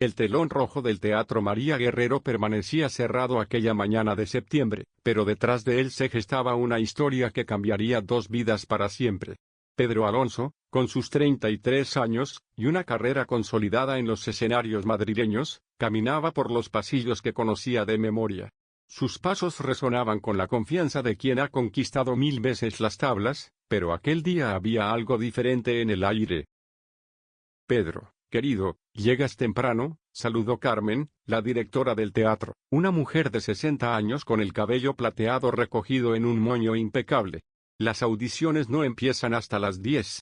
El telón rojo del Teatro María Guerrero permanecía cerrado aquella mañana de septiembre, pero detrás de él se gestaba una historia que cambiaría dos vidas para siempre. Pedro Alonso, con sus 33 años, y una carrera consolidada en los escenarios madrileños, caminaba por los pasillos que conocía de memoria. Sus pasos resonaban con la confianza de quien ha conquistado 1000 veces las tablas, pero aquel día había algo diferente en el aire. «Pedro, querido, llegas temprano», saludó Carmen, la directora del teatro, una mujer de 60 años con el cabello plateado recogido en un moño impecable. «Las audiciones no empiezan hasta las 10».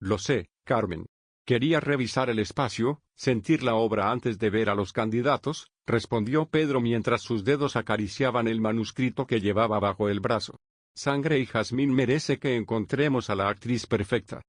«Lo sé, Carmen. Quería revisar el espacio, sentir la obra antes de ver a los candidatos», respondió Pedro mientras sus dedos acariciaban el manuscrito que llevaba bajo el brazo. «Sangre y Jazmín merece que encontremos a la actriz perfecta».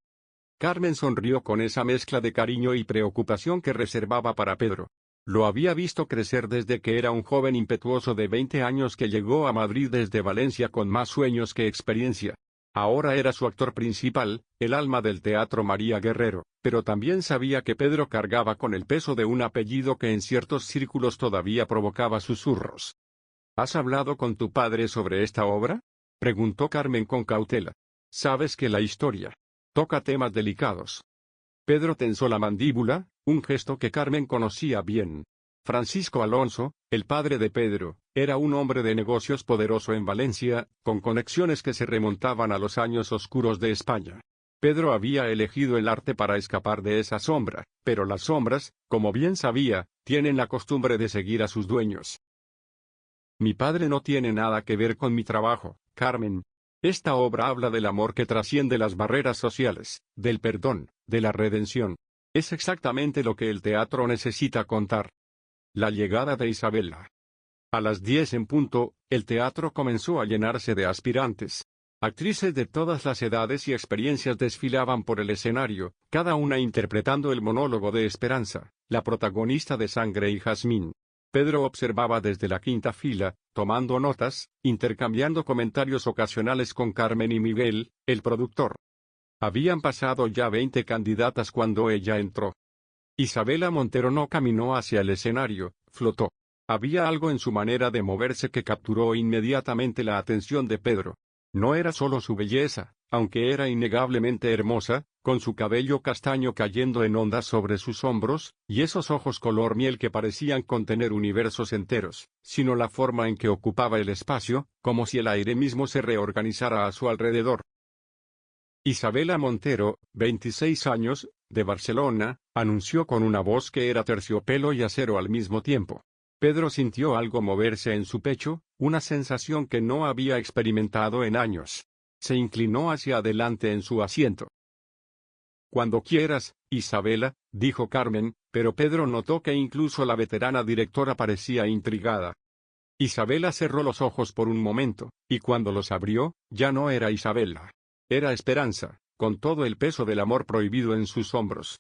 Carmen sonrió con esa mezcla de cariño y preocupación que reservaba para Pedro. Lo había visto crecer desde que era un joven impetuoso de 20 años que llegó a Madrid desde Valencia con más sueños que experiencia. Ahora era su actor principal, el alma del Teatro María Guerrero, pero también sabía que Pedro cargaba con el peso de un apellido que en ciertos círculos todavía provocaba susurros. «¿Has hablado con tu padre sobre esta obra?», preguntó Carmen con cautela. «Sabes que la historia toca temas delicados». Pedro tensó la mandíbula, un gesto que Carmen conocía bien. Francisco Alonso, el padre de Pedro, era un hombre de negocios poderoso en Valencia, con conexiones que se remontaban a los años oscuros de España. Pedro había elegido el arte para escapar de esa sombra, pero las sombras, como bien sabía, tienen la costumbre de seguir a sus dueños. «Mi padre no tiene nada que ver con mi trabajo, Carmen. Esta obra habla del amor que trasciende las barreras sociales, del perdón, de la redención. Es exactamente lo que el teatro necesita contar». La llegada de Isabela. A las 10 en punto, el teatro comenzó a llenarse de aspirantes. Actrices de todas las edades y experiencias desfilaban por el escenario, cada una interpretando el monólogo de Esperanza, la protagonista de Sangre y Jazmín. Pedro observaba desde la quinta fila, tomando notas, intercambiando comentarios ocasionales con Carmen y Miguel, el productor. Habían pasado ya 20 candidatas cuando ella entró. Isabela Montero no caminó hacia el escenario, flotó. Había algo en su manera de moverse que capturó inmediatamente la atención de Pedro. No era solo su belleza, aunque era innegablemente hermosa, con su cabello castaño cayendo en ondas sobre sus hombros, y esos ojos color miel que parecían contener universos enteros, sino la forma en que ocupaba el espacio, como si el aire mismo se reorganizara a su alrededor. Isabela Montero, 26 años, de Barcelona, anunció con una voz que era terciopelo y acero al mismo tiempo. Pedro sintió algo moverse en su pecho, una sensación que no había experimentado en años. Se inclinó hacia adelante en su asiento. «Cuando quieras, Isabela», dijo Carmen, pero Pedro notó que incluso la veterana directora parecía intrigada. Isabela cerró los ojos por un momento, y cuando los abrió, ya no era Isabela. Era Esperanza, con todo el peso del amor prohibido en sus hombros.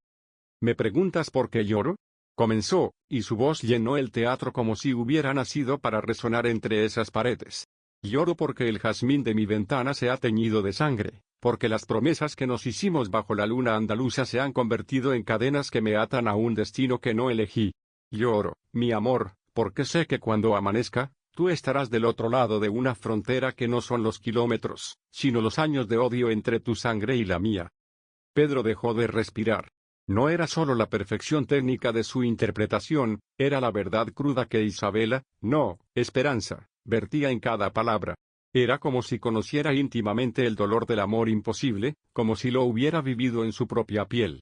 «¿Me preguntas por qué lloro?», comenzó, y su voz llenó el teatro como si hubiera nacido para resonar entre esas paredes. «Lloro porque el jazmín de mi ventana se ha teñido de sangre, porque las promesas que nos hicimos bajo la luna andaluza se han convertido en cadenas que me atan a un destino que no elegí. Lloro, mi amor, porque sé que cuando amanezca, tú estarás del otro lado de una frontera que no son los kilómetros, sino los años de odio entre tu sangre y la mía». Pedro dejó de respirar. No era solo la perfección técnica de su interpretación, era la verdad cruda que Isabela, no, Esperanza, vertía en cada palabra. Era como si conociera íntimamente el dolor del amor imposible, como si lo hubiera vivido en su propia piel.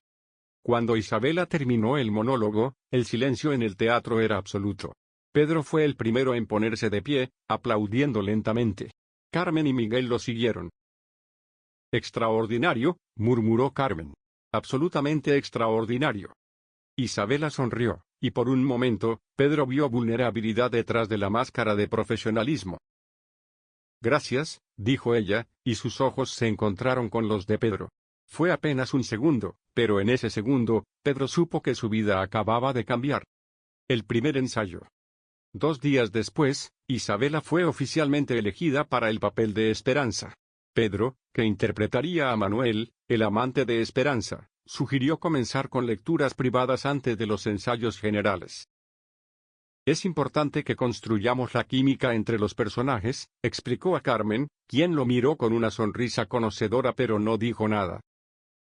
Cuando Isabela terminó el monólogo, el silencio en el teatro era absoluto. Pedro fue el primero en ponerse de pie, aplaudiendo lentamente. Carmen y Miguel lo siguieron. «Extraordinario», murmuró Carmen. «Absolutamente extraordinario». Isabela sonrió, y por un momento, Pedro vio vulnerabilidad detrás de la máscara de profesionalismo. «Gracias», dijo ella, y sus ojos se encontraron con los de Pedro. Fue apenas un segundo, pero en ese segundo, Pedro supo que su vida acababa de cambiar. El primer ensayo. 2 días después, Isabela fue oficialmente elegida para el papel de Esperanza. Pedro, que interpretaría a Manuel, el amante de Esperanza, sugirió comenzar con lecturas privadas antes de los ensayos generales. Es importante que construyamos la química entre los personajes, explicó a Carmen, quien lo miró con una sonrisa conocedora pero no dijo nada.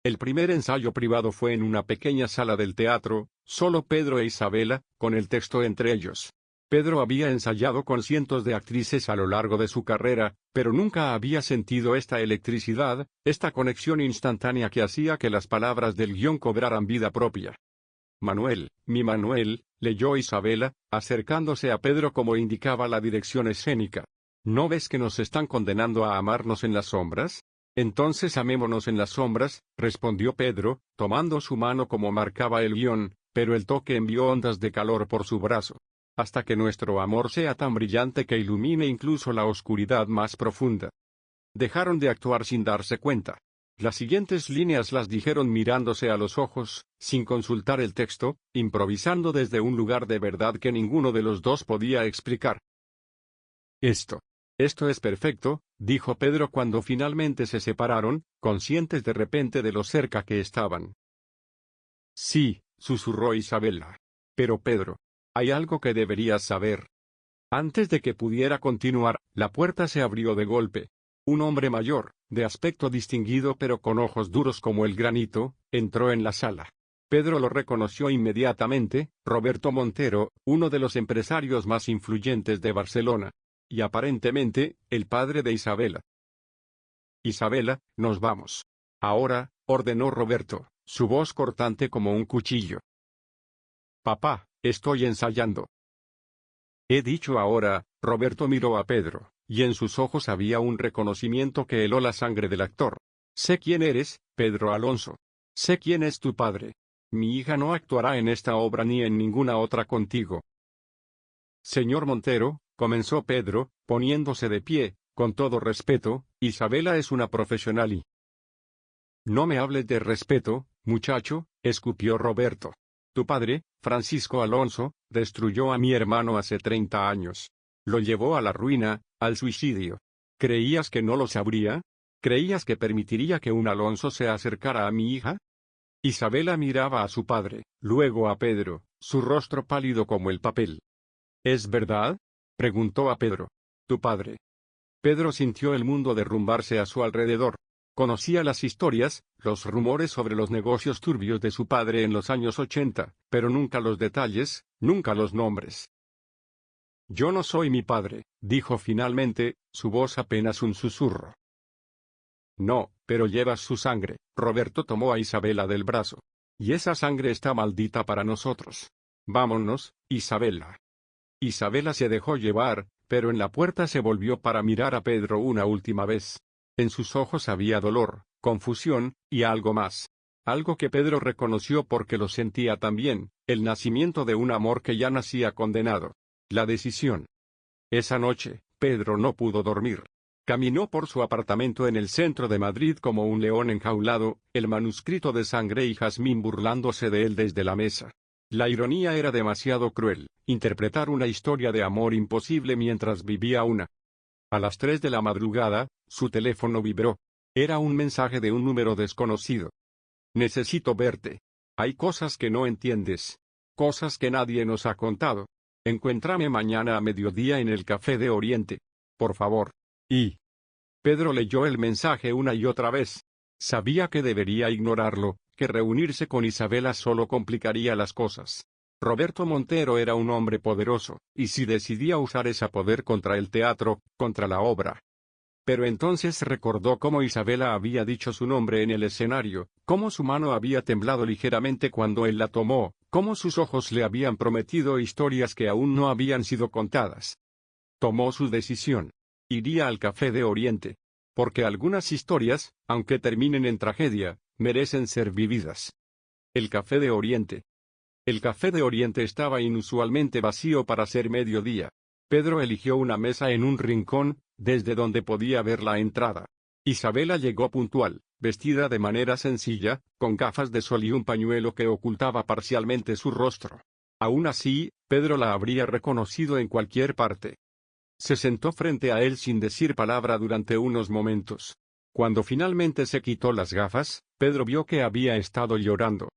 El primer ensayo privado fue en una pequeña sala del teatro, solo Pedro e Isabela, con el texto entre ellos. Pedro había ensayado con cientos de actrices a lo largo de su carrera, pero nunca había sentido esta electricidad, esta conexión instantánea que hacía que las palabras del guión cobraran vida propia. Manuel, mi Manuel, leyó Isabela, acercándose a Pedro como indicaba la dirección escénica. ¿No ves que nos están condenando a amarnos en las sombras? Entonces amémonos en las sombras, respondió Pedro, tomando su mano como marcaba el guión, pero el toque envió ondas de calor por su brazo. Hasta que nuestro amor sea tan brillante que ilumine incluso la oscuridad más profunda. Dejaron de actuar sin darse cuenta. Las siguientes líneas las dijeron mirándose a los ojos, sin consultar el texto, improvisando desde un lugar de verdad que ninguno de los dos podía explicar. Esto es perfecto, dijo Pedro cuando finalmente se separaron, conscientes de repente de lo cerca que estaban. Sí, susurró Isabela. Pero Pedro, hay algo que deberías saber. Antes de que pudiera continuar, la puerta se abrió de golpe. Un hombre mayor, de aspecto distinguido pero con ojos duros como el granito, entró en la sala. Pedro lo reconoció inmediatamente, Roberto Montero, uno de los empresarios más influyentes de Barcelona. Y aparentemente, el padre de Isabela. Isabela, nos vamos. Ahora, ordenó Roberto, su voz cortante como un cuchillo. Papá, estoy ensayando. He dicho ahora, Roberto miró a Pedro, y en sus ojos había un reconocimiento que heló la sangre del actor. Sé quién eres, Pedro Alonso. Sé quién es tu padre. Mi hija no actuará en esta obra ni en ninguna otra contigo. Señor Montero, comenzó Pedro, poniéndose de pie, con todo respeto, Isabela es una profesional y... No me hables de respeto, muchacho, escupió Roberto. Tu padre, Francisco Alonso, destruyó a mi hermano hace 30 años. Lo llevó a la ruina, al suicidio. ¿Creías que no lo sabría? ¿Creías que permitiría que un Alonso se acercara a mi hija? Isabela miraba a su padre, luego a Pedro, su rostro pálido como el papel. ¿Es verdad?, preguntó a Pedro. Tu padre. Pedro sintió el mundo derrumbarse a su alrededor. Conocía las historias, los rumores sobre los negocios turbios de su padre en los años 80, pero nunca los detalles, nunca los nombres. Yo no soy mi padre, dijo finalmente, su voz apenas un susurro. No, pero llevas su sangre. Roberto tomó a Isabela del brazo. Y esa sangre está maldita para nosotros. Vámonos, Isabela. Isabela se dejó llevar, pero en la puerta se volvió para mirar a Pedro una última vez. En sus ojos había dolor, confusión, y algo más. Algo que Pedro reconoció porque lo sentía también, el nacimiento de un amor que ya nacía condenado. La decisión. Esa noche, Pedro no pudo dormir. Caminó por su apartamento en el centro de Madrid como un león enjaulado, el manuscrito de Sangre y Jazmín burlándose de él desde la mesa. La ironía era demasiado cruel, interpretar una historia de amor imposible mientras vivía una. A las 3 de la madrugada, su teléfono vibró. Era un mensaje de un número desconocido. Necesito verte. Hay cosas que no entiendes. Cosas que nadie nos ha contado. Encuéntrame mañana a mediodía en el Café de Oriente. Por favor. Y... Pedro leyó el mensaje una y otra vez. Sabía que debería ignorarlo, que reunirse con Isabela solo complicaría las cosas. Roberto Montero era un hombre poderoso, y si decidía usar ese poder contra el teatro, contra la obra. Pero entonces recordó cómo Isabela había dicho su nombre en el escenario, cómo su mano había temblado ligeramente cuando él la tomó, cómo sus ojos le habían prometido historias que aún no habían sido contadas. Tomó su decisión. Iría al Café de Oriente. Porque algunas historias, aunque terminen en tragedia, merecen ser vividas. El Café de Oriente. El Café de Oriente estaba inusualmente vacío para ser mediodía. Pedro eligió una mesa en un rincón, desde donde podía ver la entrada. Isabela llegó puntual, vestida de manera sencilla, con gafas de sol y un pañuelo que ocultaba parcialmente su rostro. Aún así, Pedro la habría reconocido en cualquier parte. Se sentó frente a él sin decir palabra durante unos momentos. Cuando finalmente se quitó las gafas, Pedro vio que había estado llorando.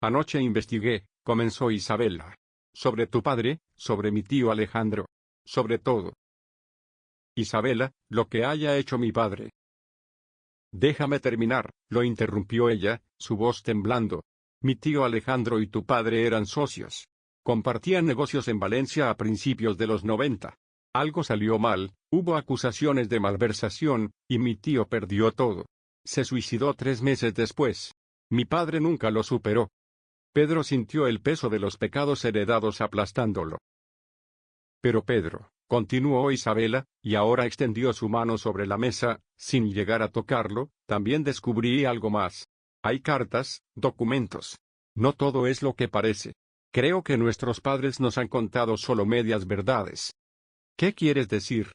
Anoche investigué, comenzó Isabela. Sobre tu padre, sobre mi tío Alejandro. Sobre todo. Isabela, lo que haya hecho mi padre. Déjame terminar, lo interrumpió ella, su voz temblando. Mi tío Alejandro y tu padre eran socios. Compartían negocios en Valencia a principios de los 90. Algo salió mal, hubo acusaciones de malversación, y mi tío perdió todo. Se suicidó 3 meses después. Mi padre nunca lo superó. Pedro sintió el peso de los pecados heredados aplastándolo. Pero Pedro, continuó Isabela, y ahora extendió su mano sobre la mesa, sin llegar a tocarlo, también descubrí algo más. Hay cartas, documentos. No todo es lo que parece. Creo que nuestros padres nos han contado solo medias verdades. ¿Qué quieres decir?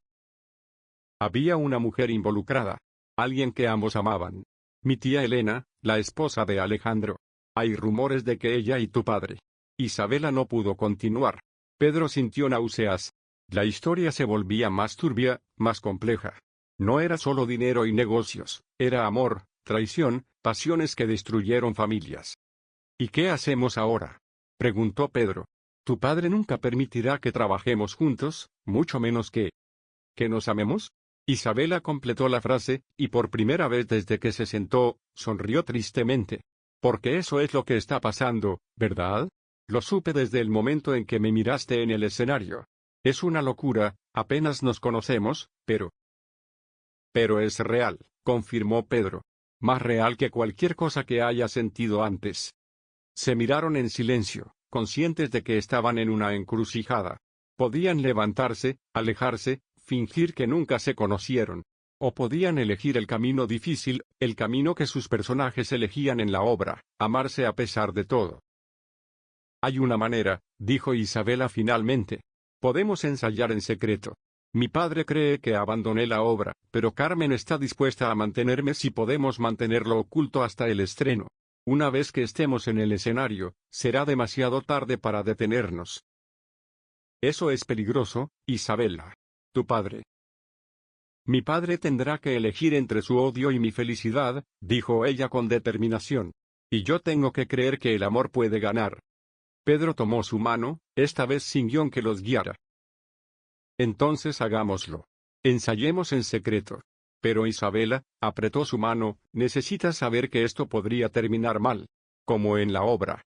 Había una mujer involucrada. Alguien que ambos amaban. Mi tía Elena, la esposa de Alejandro. Hay rumores de que ella y tu padre. Isabela no pudo continuar. Pedro sintió náuseas. La historia se volvía más turbia, más compleja. No era solo dinero y negocios, era amor, traición, pasiones que destruyeron familias. ¿Y qué hacemos ahora? Preguntó Pedro. Tu padre nunca permitirá que trabajemos juntos, mucho menos que nos amemos. Isabela completó la frase, y por primera vez desde que se sentó, sonrió tristemente. Porque eso es lo que está pasando, ¿verdad? Lo supe desde el momento en que me miraste en el escenario. Es una locura, apenas nos conocemos, pero es real, confirmó Pedro. Más real que cualquier cosa que haya sentido antes. Se miraron en silencio, conscientes de que estaban en una encrucijada. Podían levantarse, alejarse, fingir que nunca se conocieron. O podían elegir el camino difícil, el camino que sus personajes elegían en la obra, amarse a pesar de todo. Hay una manera, dijo Isabela finalmente. Podemos ensayar en secreto. Mi padre cree que abandoné la obra, pero Carmen está dispuesta a mantenerme si podemos mantenerlo oculto hasta el estreno. Una vez que estemos en el escenario, será demasiado tarde para detenernos. Eso es peligroso, Isabela. Tu padre. Mi padre tendrá que elegir entre su odio y mi felicidad, dijo ella con determinación. Y yo tengo que creer que el amor puede ganar. Pedro tomó su mano, esta vez sin guión que los guiara. Entonces hagámoslo. Ensayemos en secreto. Pero Isabela, apretó su mano, necesitas saber que esto podría terminar mal. Como en la obra.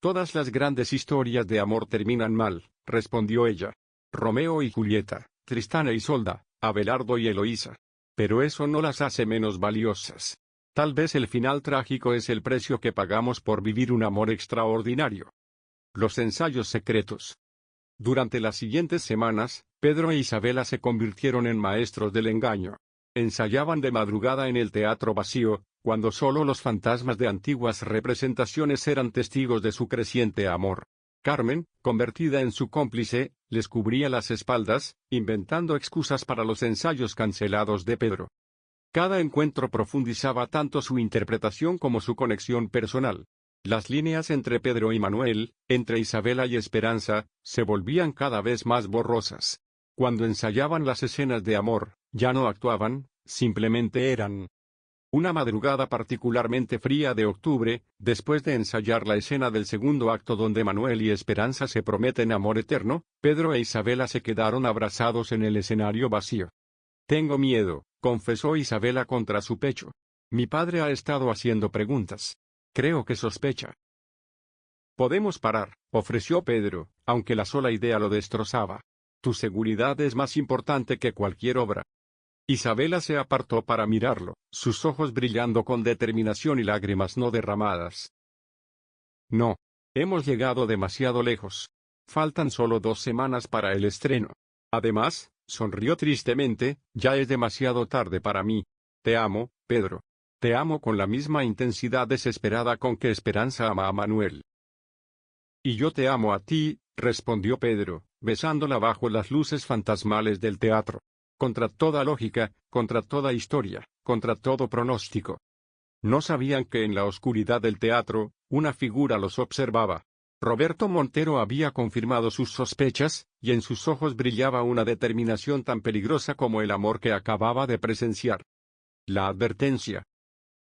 Todas las grandes historias de amor terminan mal, respondió ella. Romeo y Julieta, Tristán e Isolda, Abelardo y Eloísa. Pero eso no las hace menos valiosas. Tal vez el final trágico es el precio que pagamos por vivir un amor extraordinario. Los ensayos secretos. Durante las siguientes semanas, Pedro e Isabela se convirtieron en maestros del engaño. Ensayaban de madrugada en el teatro vacío, cuando solo los fantasmas de antiguas representaciones eran testigos de su creciente amor. Carmen, convertida en su cómplice, les cubría las espaldas, inventando excusas para los ensayos cancelados de Pedro. Cada encuentro profundizaba tanto su interpretación como su conexión personal. Las líneas entre Pedro y Manuel, entre Isabela y Esperanza, se volvían cada vez más borrosas. Cuando ensayaban las escenas de amor, ya no actuaban, simplemente eran. Una madrugada particularmente fría de octubre, después de ensayar la escena del segundo acto donde Manuel y Esperanza se prometen amor eterno, Pedro e Isabela se quedaron abrazados en el escenario vacío. Tengo miedo, confesó Isabela contra su pecho. Mi padre ha estado haciendo preguntas. Creo que sospecha. Podemos parar, ofreció Pedro, aunque la sola idea lo destrozaba. Tu seguridad es más importante que cualquier obra. Isabela se apartó para mirarlo, sus ojos brillando con determinación y lágrimas no derramadas. No. Hemos llegado demasiado lejos. Faltan solo 2 semanas para el estreno. Además, sonrió tristemente, ya es demasiado tarde para mí. Te amo, Pedro. Te amo con la misma intensidad desesperada con que Esperanza ama a Manuel. Y yo te amo a ti, respondió Pedro, besándola bajo las luces fantasmales del teatro. Contra toda lógica, contra toda historia, contra todo pronóstico. No sabían que en la oscuridad del teatro, una figura los observaba. Roberto Montero había confirmado sus sospechas, y en sus ojos brillaba una determinación tan peligrosa como el amor que acababa de presenciar. La advertencia.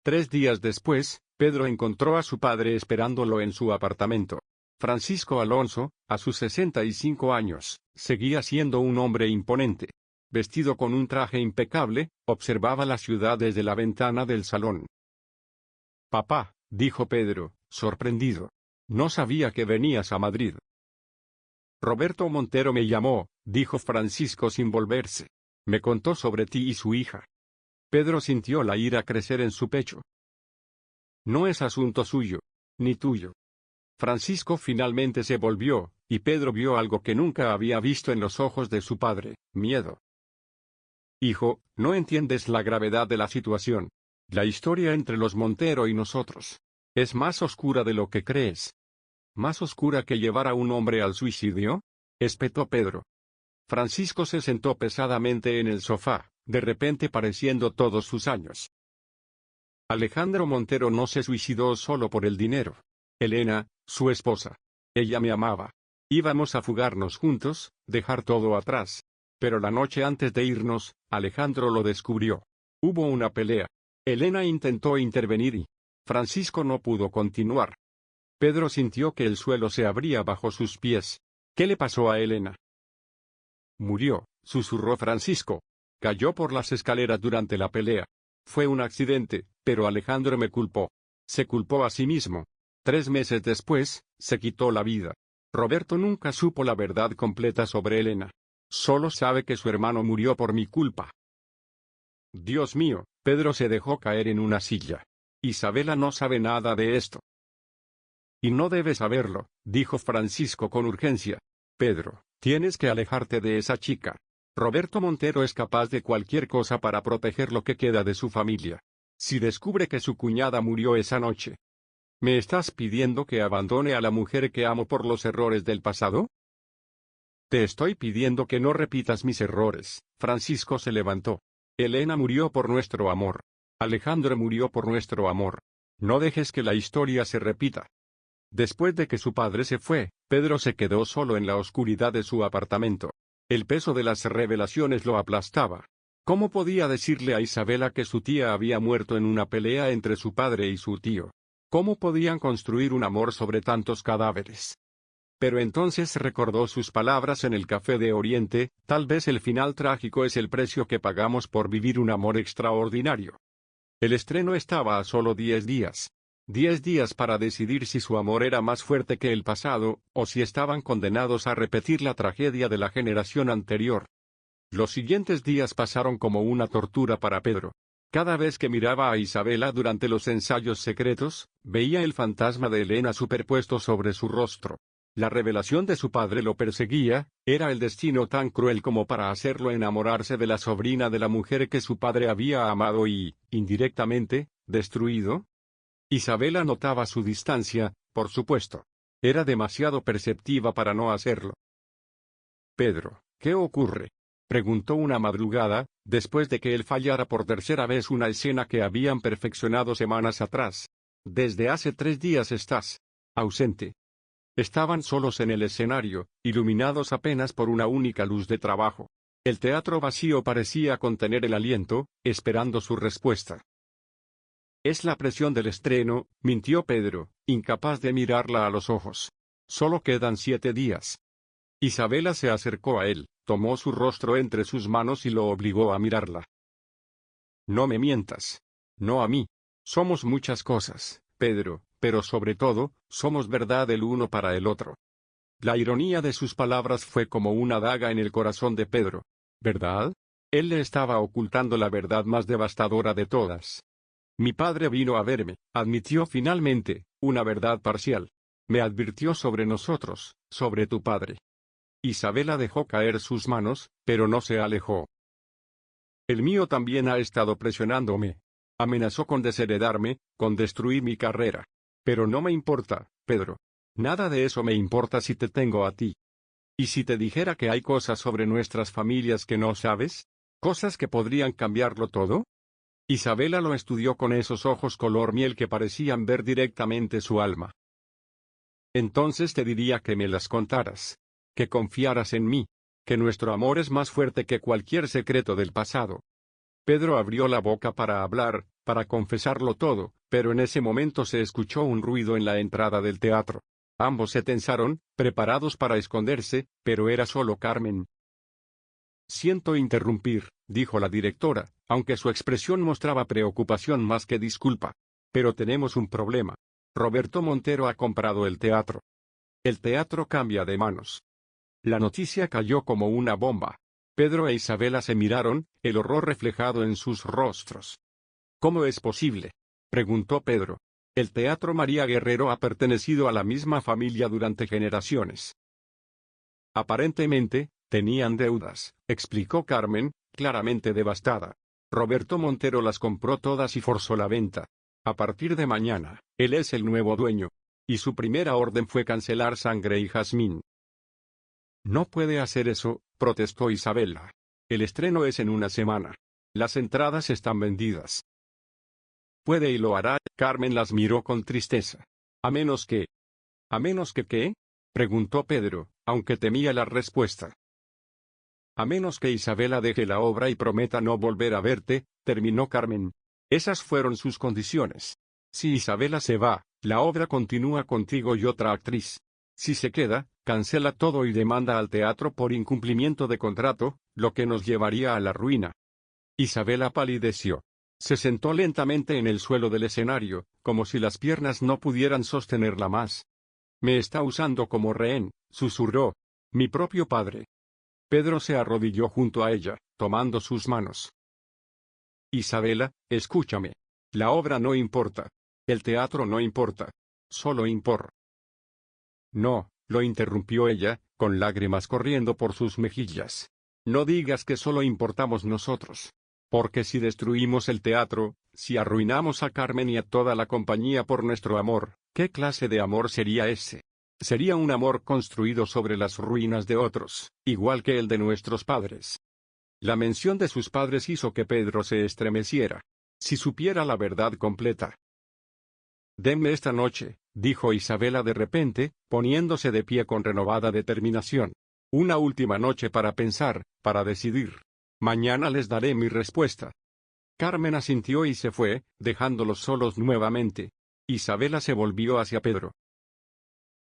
3 días después, Pedro encontró a su padre esperándolo en su apartamento. Francisco Alonso, a sus 65 años, seguía siendo un hombre imponente. Vestido con un traje impecable, observaba la ciudad desde la ventana del salón. «Papá», dijo Pedro, sorprendido. «No sabía que venías a Madrid». «Roberto Montero me llamó», dijo Francisco sin volverse. «Me contó sobre ti y su hija». Pedro sintió la ira crecer en su pecho. «No es asunto suyo, ni tuyo». Francisco finalmente se volvió, y Pedro vio algo que nunca había visto en los ojos de su padre: miedo. «Hijo, no entiendes la gravedad de la situación. La historia entre los Montero y nosotros es más oscura de lo que crees». «¿Más oscura que llevar a un hombre al suicidio?», espetó Pedro. Francisco se sentó pesadamente en el sofá, de repente pareciendo todos sus años. «Alejandro Montero no se suicidó solo por el dinero. Elena, su esposa. Ella me amaba. Íbamos a fugarnos juntos, dejar todo atrás. Pero la noche antes de irnos, Alejandro lo descubrió. Hubo una pelea. Elena intentó intervenir y Francisco no pudo continuar». Pedro sintió que el suelo se abría bajo sus pies. «¿Qué le pasó a Elena?». «Murió», susurró Francisco. «Cayó por las escaleras durante la pelea. Fue un accidente, pero Alejandro me culpó. Se culpó a sí mismo. 3 meses después, se quitó la vida». Roberto nunca supo la verdad completa sobre Elena. Solo sabe que su hermano murió por mi culpa. «Dios mío», Pedro se dejó caer en una silla. «Isabela no sabe nada de esto». «Y no debe saberlo», dijo Francisco con urgencia. «Pedro, tienes que alejarte de esa chica. Roberto Montero es capaz de cualquier cosa para proteger lo que queda de su familia. Si descubre que su cuñada murió esa noche, ¿me estás pidiendo que abandone a la mujer que amo por los errores del pasado?». «Te estoy pidiendo que no repitas mis errores». Francisco se levantó. «Elena murió por nuestro amor. Alejandro murió por nuestro amor. No dejes que la historia se repita». Después de que su padre se fue, Pedro se quedó solo en la oscuridad de su apartamento. El peso de las revelaciones lo aplastaba. ¿Cómo podía decirle a Isabela que su tía había muerto en una pelea entre su padre y su tío? ¿Cómo podían construir un amor sobre tantos cadáveres? Pero entonces recordó sus palabras en el Café de Oriente: «Tal vez el final trágico es el precio que pagamos por vivir un amor extraordinario». El estreno estaba a solo 10 días. 10 días para decidir si su amor era más fuerte que el pasado, o si estaban condenados a repetir la tragedia de la generación anterior. Los siguientes días pasaron como una tortura para Pedro. Cada vez que miraba a Isabela durante los ensayos secretos, veía el fantasma de Elena superpuesto sobre su rostro. La revelación de su padre lo perseguía. Era el destino tan cruel como para hacerlo enamorarse de la sobrina de la mujer que su padre había amado y, indirectamente, destruido. Isabela notaba su distancia, por supuesto. Era demasiado perceptiva para no hacerlo. «Pedro, ¿qué ocurre?», preguntó una madrugada, después de que él fallara por tercera vez una escena que habían perfeccionado semanas atrás. «Desde hace 3 días estás ausente». Estaban solos en el escenario, iluminados apenas por una única luz de trabajo. El teatro vacío parecía contener el aliento, esperando su respuesta. «Es la presión del estreno», mintió Pedro, incapaz de mirarla a los ojos. «Solo quedan 7 días». Isabela se acercó a él, tomó su rostro entre sus manos y lo obligó a mirarla. «No me mientas. No a mí. Somos muchas cosas, Pedro, pero sobre todo, somos verdad el uno para el otro». La ironía de sus palabras fue como una daga en el corazón de Pedro. ¿Verdad? Él le estaba ocultando la verdad más devastadora de todas. «Mi padre vino a verme», admitió finalmente, una verdad parcial. «Me advirtió sobre nosotros, sobre tu padre». Isabela dejó caer sus manos, pero no se alejó. «El mío también ha estado presionándome. Amenazó con desheredarme, con destruir mi carrera. Pero no me importa, Pedro. Nada de eso me importa si te tengo a ti. ¿Y si te dijera que hay cosas sobre nuestras familias que no sabes? ¿Cosas que podrían cambiarlo todo?». Isabela lo estudió con esos ojos color miel que parecían ver directamente su alma. entonces te diría que me las contaras. Que confiaras en mí. Que nuestro amor es más fuerte que cualquier secreto del pasado. Pedro abrió la boca para hablar, para confesarlo todo, pero en ese momento se escuchó un ruido en la entrada del teatro. Ambos se tensaron, preparados para esconderse, pero era solo Carmen. Siento interrumpir, dijo la directora, aunque su expresión mostraba preocupación más que disculpa. Pero tenemos un problema. Roberto Montero ha comprado el teatro. El teatro cambia de manos. La noticia cayó como una bomba. Pedro e Isabela se miraron, el horror reflejado en sus rostros. ¿Cómo es posible?, preguntó Pedro. El Teatro María Guerrero ha pertenecido a la misma familia durante generaciones. Aparentemente, tenían deudas, explicó Carmen, claramente devastada. Roberto Montero las compró todas y forzó la venta. A partir de mañana, él es el nuevo dueño. Y su primera orden fue cancelar Sangre y Jazmín. No puede hacer eso, protestó Isabela. El estreno es en una semana. Las entradas están vendidas. Puede y lo hará. Carmen las miró con tristeza. ¿A menos que? ¿A menos que qué?, preguntó Pedro, aunque temía la respuesta. A menos que Isabela deje la obra y prometa no volver a verte, terminó Carmen. Esas fueron sus condiciones. Si Isabela se va, la obra continúa contigo y otra actriz. Si se queda, cancela todo y demanda al teatro por incumplimiento de contrato, lo que nos llevaría a la ruina. Isabela palideció. Se sentó lentamente en el suelo del escenario, como si las piernas no pudieran sostenerla más. Me está usando como rehén, susurró. Mi propio padre. Pedro se arrodilló junto a ella, tomando sus manos. Isabela, escúchame. La obra no importa. El teatro no importa. Solo impor. No, lo interrumpió ella, con lágrimas corriendo por sus mejillas. No digas que solo importamos nosotros. Porque si destruimos el teatro, si arruinamos a Carmen y a toda la compañía por nuestro amor, ¿qué clase de amor sería ese? Sería un amor construido sobre las ruinas de otros, igual que el de nuestros padres. La mención de sus padres hizo que Pedro se estremeciera. Si supiera la verdad completa. Denme esta noche, dijo Isabela de repente, poniéndose de pie con renovada determinación. Una última noche para pensar, para decidir. Mañana les daré mi respuesta. Carmen asintió y se fue, dejándolos solos nuevamente. Isabela se volvió hacia Pedro.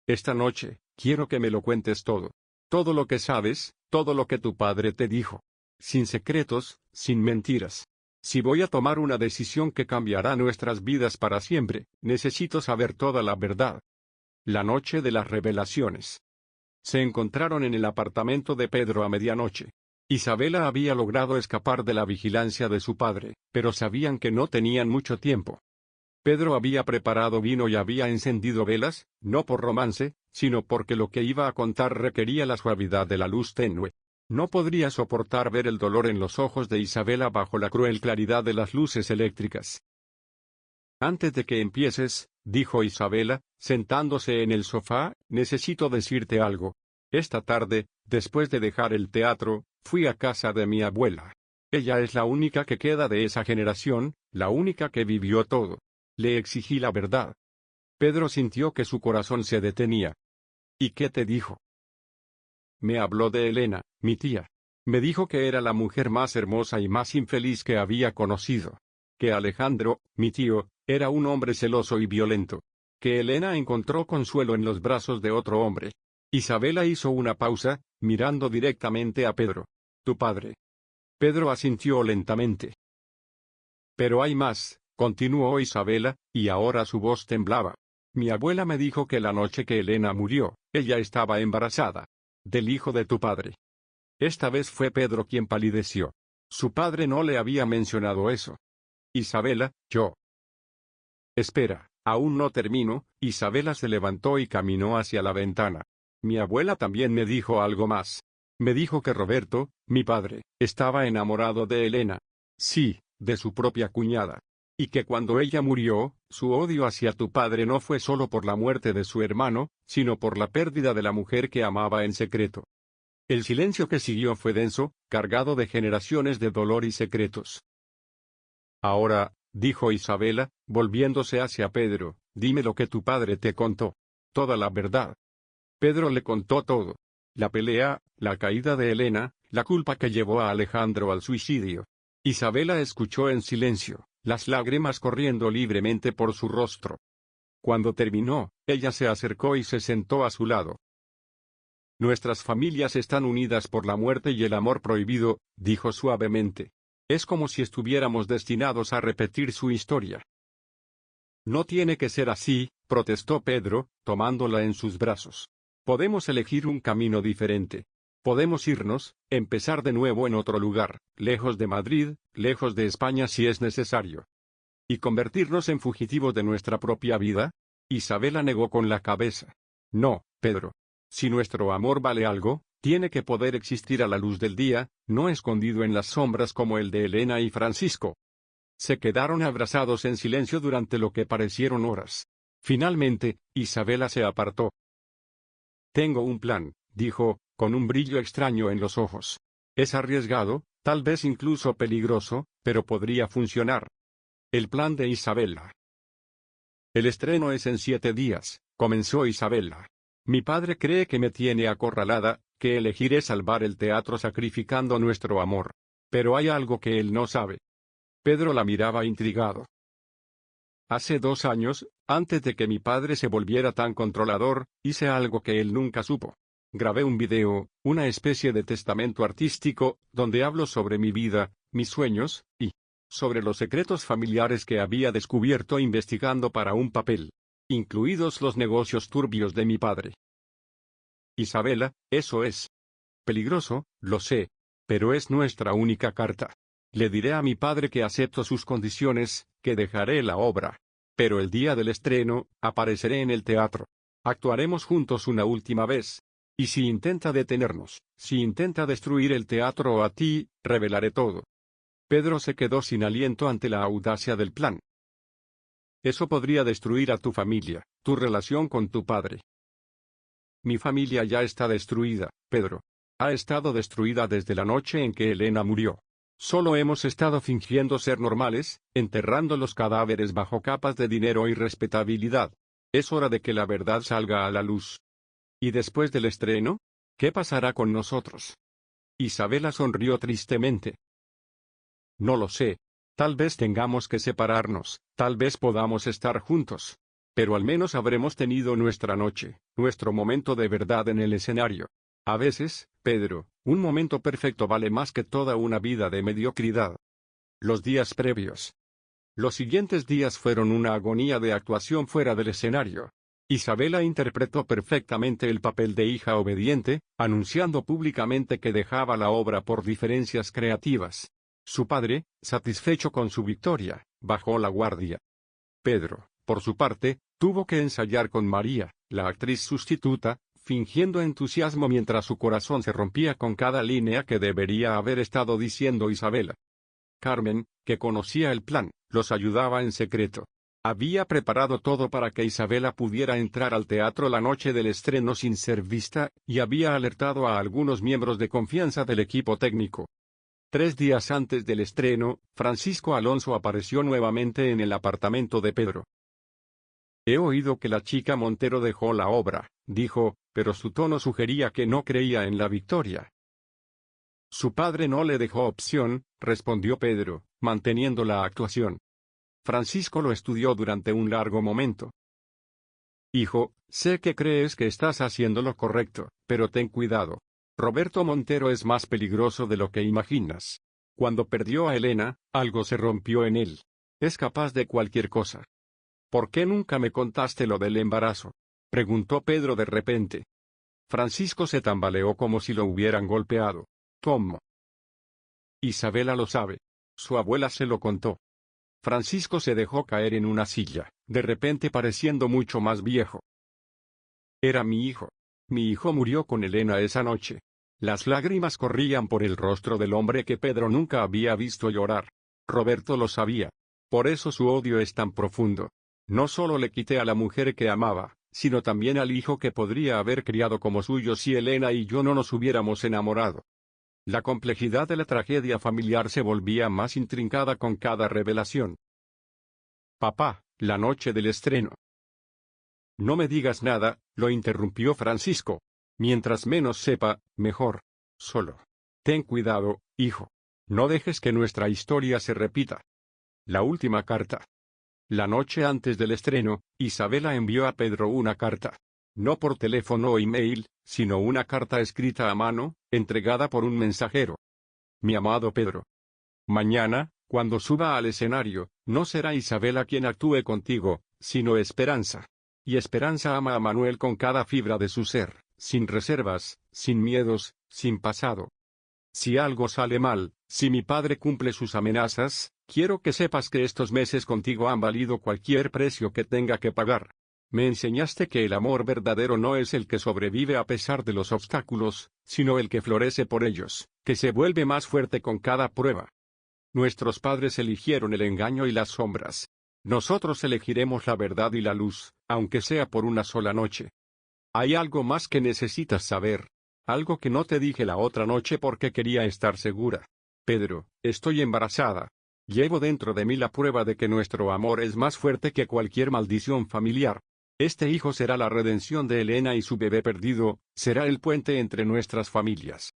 Esta noche, quiero que me lo cuentes todo. Todo lo que sabes, todo lo que tu padre te dijo. Sin secretos, sin mentiras. Si voy a tomar una decisión que cambiará nuestras vidas para siempre, necesito saber toda la verdad. La noche de las revelaciones. Se encontraron en el apartamento de Pedro a medianoche. Isabela había logrado escapar de la vigilancia de su padre, pero sabían que no tenían mucho tiempo. Pedro había preparado vino y había encendido velas, no por romance, sino porque lo que iba a contar requería la suavidad de la luz tenue. No podría soportar ver el dolor en los ojos de Isabela bajo la cruel claridad de las luces eléctricas. Antes de que empieces, dijo Isabela, sentándose en el sofá, necesito decirte algo. Esta tarde, después de dejar el teatro, fui a casa de mi abuela. Ella es la única que queda de esa generación, la única que vivió todo. Le exigí la verdad. Pedro sintió que su corazón se detenía. ¿Y qué te dijo? Me habló de Elena, mi tía. Me dijo que era la mujer más hermosa y más infeliz que había conocido. Que Alejandro, mi tío, era un hombre celoso y violento. Que Elena encontró consuelo en los brazos de otro hombre. Isabela hizo una pausa, mirando directamente a Pedro. Tu padre. Pedro asintió lentamente. Pero hay más, continuó Isabela, y ahora su voz temblaba. Mi abuela me dijo que la noche que Elena murió, ella estaba embarazada. Del hijo de tu padre. Esta vez fue Pedro quien palideció. Su padre no le había mencionado eso. Isabela, yo. Espera, aún no termino. Isabela se levantó y caminó hacia la ventana. Mi abuela también me dijo algo más. Me dijo que Roberto, mi padre, estaba enamorado de Elena. Sí, de su propia cuñada. Y que cuando ella murió, su odio hacia tu padre no fue solo por la muerte de su hermano, sino por la pérdida de la mujer que amaba en secreto. El silencio que siguió fue denso, cargado de generaciones de dolor y secretos. Ahora, dijo Isabela, volviéndose hacia Pedro, dime lo que tu padre te contó. toda la verdad. Pedro le contó todo. La pelea, la caída de Elena, la culpa que llevó a Alejandro al suicidio. Isabela escuchó en silencio, las lágrimas corriendo libremente por su rostro. Cuando terminó, ella se acercó y se sentó a su lado. Nuestras familias están unidas por la muerte y el amor prohibido, dijo suavemente. Es como si estuviéramos destinados a repetir su historia. No tiene que ser así, protestó Pedro, tomándola en sus brazos. Podemos elegir un camino diferente. Podemos irnos, empezar de nuevo en otro lugar, lejos de Madrid, lejos de España si es necesario. ¿Y convertirnos en fugitivos de nuestra propia vida? Isabela negó con la cabeza. No, Pedro. Si nuestro amor vale algo, tiene que poder existir a la luz del día, no escondido en las sombras como el de Elena y Francisco. Se quedaron abrazados en silencio durante lo que parecieron horas. Finalmente, Isabela se apartó. Tengo un plan, dijo, con un brillo extraño en los ojos. Es arriesgado, tal vez incluso peligroso, pero podría funcionar. El plan de Isabela. El estreno es en 7 días, comenzó Isabela. Mi padre cree que me tiene acorralada, que elegiré salvar el teatro sacrificando nuestro amor. Pero hay algo que él no sabe. Pedro la miraba intrigado. Hace 2 años, antes de que mi padre se volviera tan controlador, hice algo que él nunca supo. Grabé un video, una especie de testamento artístico, donde hablo sobre mi vida, mis sueños, y sobre los secretos familiares que había descubierto investigando para un papel, incluidos los negocios turbios de mi padre. Isabela, eso es peligroso, lo sé, pero es nuestra única carta. Le diré a mi padre que acepto sus condiciones, que dejaré la obra. Pero el día del estreno, apareceré en el teatro. Actuaremos juntos una última vez. Y si intenta detenernos, si intenta destruir el teatro o a ti, revelaré todo. Pedro se quedó sin aliento ante la audacia del plan. Eso podría destruir a tu familia, tu relación con tu padre. Mi familia ya está destruida, Pedro. Ha estado destruida desde la noche en que Elena murió. Solo hemos estado fingiendo ser normales, enterrando los cadáveres bajo capas de dinero y respetabilidad. Es hora de que la verdad salga a la luz. ¿Y después del estreno? ¿Qué pasará con nosotros? Isabela sonrió tristemente. No lo sé. Tal vez tengamos que separarnos, tal vez podamos estar juntos. Pero al menos habremos tenido nuestra noche, nuestro momento de verdad en el escenario. A veces, Pedro, un momento perfecto vale más que toda una vida de mediocridad. Los días previos. Los siguientes días fueron una agonía de actuación fuera del escenario. Isabela interpretó perfectamente el papel de hija obediente, anunciando públicamente que dejaba la obra por diferencias creativas. Su padre, satisfecho con su victoria, bajó la guardia. Pedro, por su parte, tuvo que ensayar con María, la actriz sustituta, fingiendo entusiasmo mientras su corazón se rompía con cada línea que debería haber estado diciendo Isabela. Carmen, que conocía el plan, los ayudaba en secreto. Había preparado todo para que Isabela pudiera entrar al teatro la noche del estreno sin ser vista, y había alertado a algunos miembros de confianza del equipo técnico. 3 días antes del estreno, Francisco Alonso apareció nuevamente en el apartamento de Pedro. He oído que la chica Montero dejó la obra, dijo, pero su tono sugería que no creía en la victoria. Su padre no le dejó opción, respondió Pedro, manteniendo la actuación. Francisco lo estudió durante un largo momento. Hijo, sé que crees que estás haciendo lo correcto, pero ten cuidado. Roberto Montero es más peligroso de lo que imaginas. Cuando perdió a Elena, algo se rompió en él. Es capaz de cualquier cosa. ¿Por qué nunca me contaste lo del embarazo? Preguntó Pedro de repente. Francisco se tambaleó como si lo hubieran golpeado. ¿Cómo? Isabela lo sabe. Su abuela se lo contó. Francisco se dejó caer en una silla, de repente pareciendo mucho más viejo. Era mi hijo. Mi hijo murió con Elena esa noche. Las lágrimas corrían por el rostro del hombre que Pedro nunca había visto llorar. Roberto lo sabía. Por eso su odio es tan profundo. No solo le quité a la mujer que amaba, sino también al hijo que podría haber criado como suyo si Elena y yo no nos hubiéramos enamorado. La complejidad de la tragedia familiar se volvía más intrincada con cada revelación. Papá, la noche del estreno. No me digas nada, lo interrumpió Francisco. Mientras menos sepa, mejor. Solo. Ten cuidado, hijo. No dejes que nuestra historia se repita. La última carta. La noche antes del estreno, Isabela envió a Pedro una carta. No por teléfono o email, sino una carta escrita a mano, entregada por un mensajero. Mi amado Pedro. Mañana, cuando suba al escenario, no será Isabela quien actúe contigo, sino Esperanza. Y Esperanza ama a Manuel con cada fibra de su ser, sin reservas, sin miedos, sin pasado. Si algo sale mal, si mi padre cumple sus amenazas, quiero que sepas que estos meses contigo han valido cualquier precio que tenga que pagar. Me enseñaste que el amor verdadero no es el que sobrevive a pesar de los obstáculos, sino el que florece por ellos, que se vuelve más fuerte con cada prueba. Nuestros padres eligieron el engaño y las sombras. Nosotros elegiremos la verdad y la luz, aunque sea por una sola noche. Hay algo más que necesitas saber. Algo que no te dije la otra noche porque quería estar segura. Pedro, estoy embarazada. Llevo dentro de mí la prueba de que nuestro amor es más fuerte que cualquier maldición familiar. Este hijo será la redención de Elena y su bebé perdido, será el puente entre nuestras familias.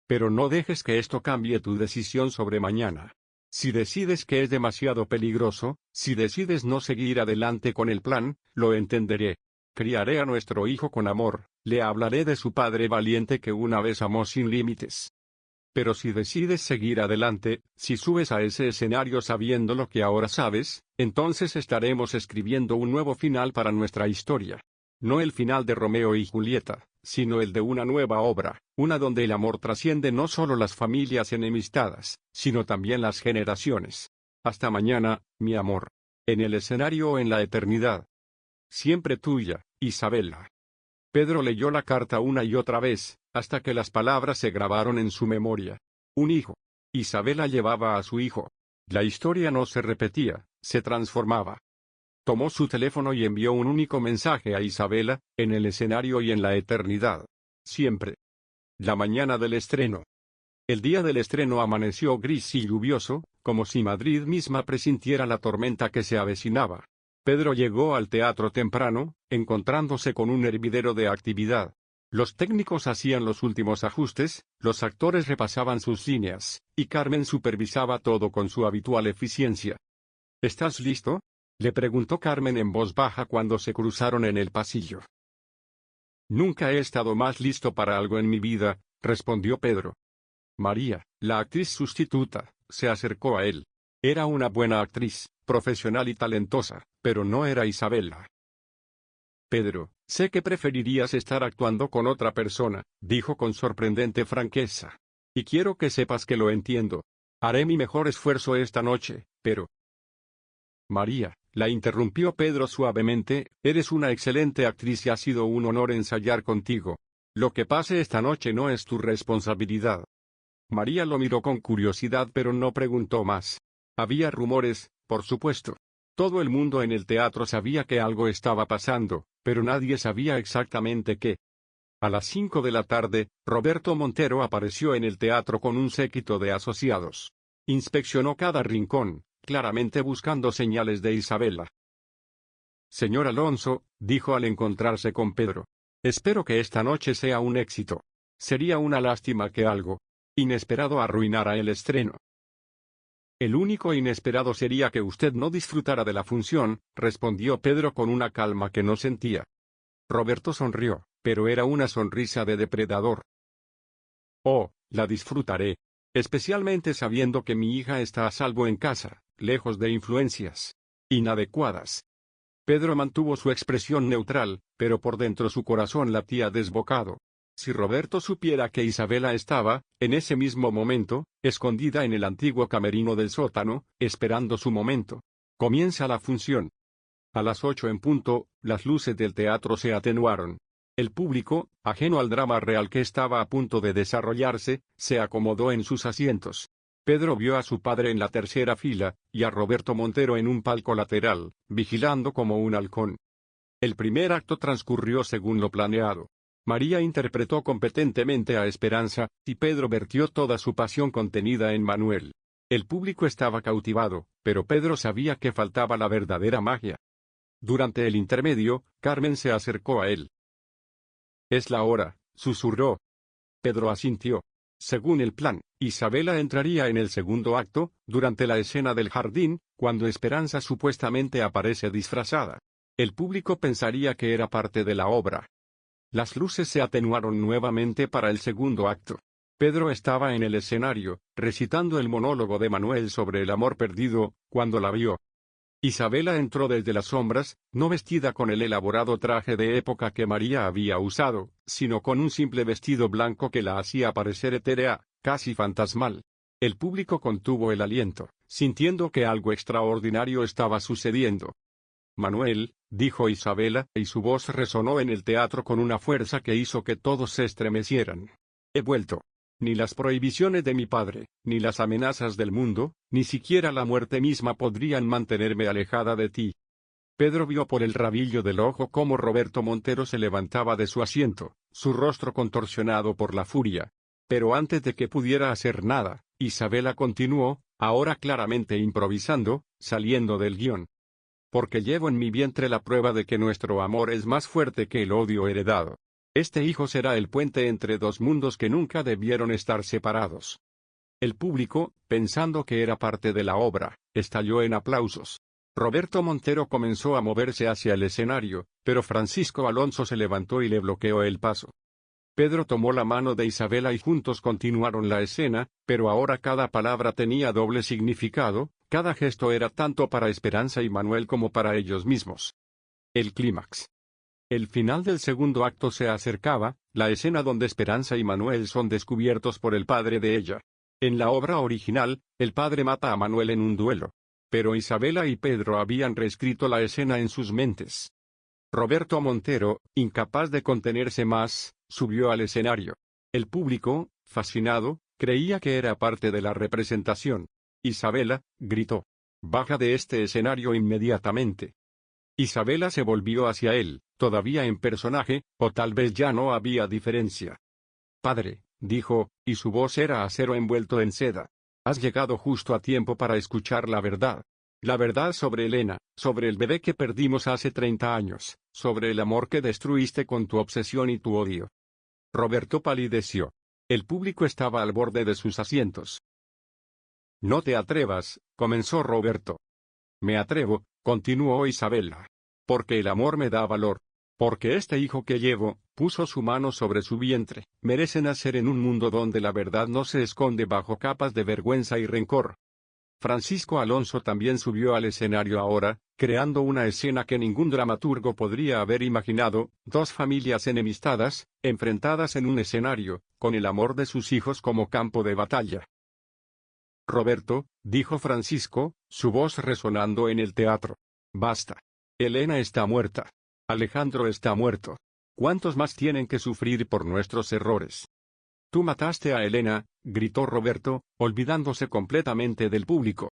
Pero no dejes que esto cambie tu decisión sobre mañana. Si decides que es demasiado peligroso, si decides no seguir adelante con el plan, lo entenderé. Criaré a nuestro hijo con amor, le hablaré de su padre valiente que una vez amó sin límites. Pero si decides seguir adelante, si subes a ese escenario sabiendo lo que ahora sabes, entonces estaremos escribiendo un nuevo final para nuestra historia. No el final de Romeo y Julieta, sino el de una nueva obra, una donde el amor trasciende no solo las familias enemistadas, sino también las generaciones. Hasta mañana, mi amor. En el escenario o en la eternidad. Siempre tuya, Isabela. Pedro leyó la carta una y otra vez, hasta que las palabras se grabaron en su memoria. Un hijo. Isabela llevaba a su hijo. La historia no se repetía, se transformaba. Tomó su teléfono y envió un único mensaje a Isabela, en el escenario y en la eternidad. Siempre. La mañana del estreno. El día del estreno amaneció gris y lluvioso, como si Madrid misma presintiera la tormenta que se avecinaba. Pedro llegó al teatro temprano, encontrándose con un hervidero de actividad. Los técnicos hacían los últimos ajustes, los actores repasaban sus líneas, y Carmen supervisaba todo con su habitual eficiencia. ¿Estás listo?, le preguntó Carmen en voz baja cuando se cruzaron en el pasillo. Nunca he estado más listo para algo en mi vida, respondió Pedro. María, la actriz sustituta, se acercó a él. Era una buena actriz, profesional y talentosa, pero no era Isabela. Pedro, sé que preferirías estar actuando con otra persona, dijo con sorprendente franqueza. Y quiero que sepas que lo entiendo. Haré mi mejor esfuerzo esta noche, pero... María, la interrumpió Pedro suavemente, eres una excelente actriz y ha sido un honor ensayar contigo. Lo que pase esta noche no es tu responsabilidad. María lo miró con curiosidad pero no preguntó más. Había rumores, por supuesto. Todo el mundo en el teatro sabía que algo estaba pasando, pero nadie sabía exactamente qué. A las 5 de la tarde, Roberto Montero apareció en el teatro con un séquito de asociados. Inspeccionó cada rincón, claramente buscando señales de Isabela. Señor Alonso, dijo al encontrarse con Pedro. Espero que esta noche sea un éxito. Sería una lástima que algo inesperado arruinara el estreno. El único inesperado sería que usted no disfrutara de la función, respondió Pedro con una calma que no sentía. Roberto sonrió, pero era una sonrisa de depredador. Oh, la disfrutaré. Especialmente sabiendo que mi hija está a salvo en casa, lejos de influencias inadecuadas. Pedro mantuvo su expresión neutral, pero por dentro su corazón latía desbocado. Si Roberto supiera que Isabela estaba, en ese mismo momento, escondida en el antiguo camerino del sótano, esperando su momento. Comienza la función. A las 8 en punto, las luces del teatro se atenuaron. El público, ajeno al drama real que estaba a punto de desarrollarse, se acomodó en sus asientos. Pedro vio a su padre en la tercera fila, y a Roberto Montero en un palco lateral, vigilando como un halcón. El primer acto transcurrió según lo planeado. María interpretó competentemente a Esperanza, y Pedro vertió toda su pasión contenida en Manuel. El público estaba cautivado, pero Pedro sabía que faltaba la verdadera magia. Durante el intermedio, Carmen se acercó a él. «Es la hora», susurró. Pedro asintió. Según el plan, Isabela entraría en el segundo acto, durante la escena del jardín, cuando Esperanza supuestamente aparece disfrazada. El público pensaría que era parte de la obra. Las luces se atenuaron nuevamente para el segundo acto. Pedro estaba en el escenario, recitando el monólogo de Manuel sobre el amor perdido, cuando la vio. Isabela entró desde las sombras, no vestida con el elaborado traje de época que María había usado, sino con un simple vestido blanco que la hacía parecer etérea, casi fantasmal. El público contuvo el aliento, sintiendo que algo extraordinario estaba sucediendo. «Manuel», dijo Isabela, y su voz resonó en el teatro con una fuerza que hizo que todos se estremecieran. «He vuelto. Ni las prohibiciones de mi padre, ni las amenazas del mundo, ni siquiera la muerte misma podrían mantenerme alejada de ti». Pedro vio por el rabillo del ojo cómo Roberto Montero se levantaba de su asiento, su rostro contorsionado por la furia. Pero antes de que pudiera hacer nada, Isabela continuó, ahora claramente improvisando, saliendo del guión. «Porque llevo en mi vientre la prueba de que nuestro amor es más fuerte que el odio heredado. Este hijo será el puente entre dos mundos que nunca debieron estar separados». El público, pensando que era parte de la obra, estalló en aplausos. Roberto Montero comenzó a moverse hacia el escenario, pero Francisco Alonso se levantó y le bloqueó el paso. Pedro tomó la mano de Isabela y juntos continuaron la escena, pero ahora cada palabra tenía doble significado, cada gesto era tanto para Esperanza y Manuel como para ellos mismos. El clímax. El final del segundo acto se acercaba, la escena donde Esperanza y Manuel son descubiertos por el padre de ella. En la obra original, el padre mata a Manuel en un duelo. Pero Isabela y Pedro habían reescrito la escena en sus mentes. Roberto Montero, incapaz de contenerse más, subió al escenario. El público, fascinado, creía que era parte de la representación. «Isabela», gritó. «Baja de este escenario inmediatamente». Isabela se volvió hacia él, todavía en personaje, o tal vez ya no había diferencia. «Padre», dijo, y su voz era acero envuelto en seda. «Has llegado justo a tiempo para escuchar la verdad. La verdad sobre Elena, sobre el bebé que perdimos hace 30 años, sobre el amor que destruiste con tu obsesión y tu odio». Roberto palideció. El público estaba al borde de sus asientos. «No te atrevas», comenzó Roberto. «Me atrevo», continuó Isabela. «Porque el amor me da valor. Porque este hijo que llevo, puso su mano sobre su vientre, merece nacer en un mundo donde la verdad no se esconde bajo capas de vergüenza y rencor». Francisco Alonso también subió al escenario ahora, creando una escena que ningún dramaturgo podría haber imaginado, dos familias enemistadas, enfrentadas en un escenario, con el amor de sus hijos como campo de batalla. «Roberto», dijo Francisco, su voz resonando en el teatro. «Basta. Elena está muerta. Alejandro está muerto. ¿Cuántos más tienen que sufrir por nuestros errores?» «Tú mataste a Elena», gritó Roberto, olvidándose completamente del público.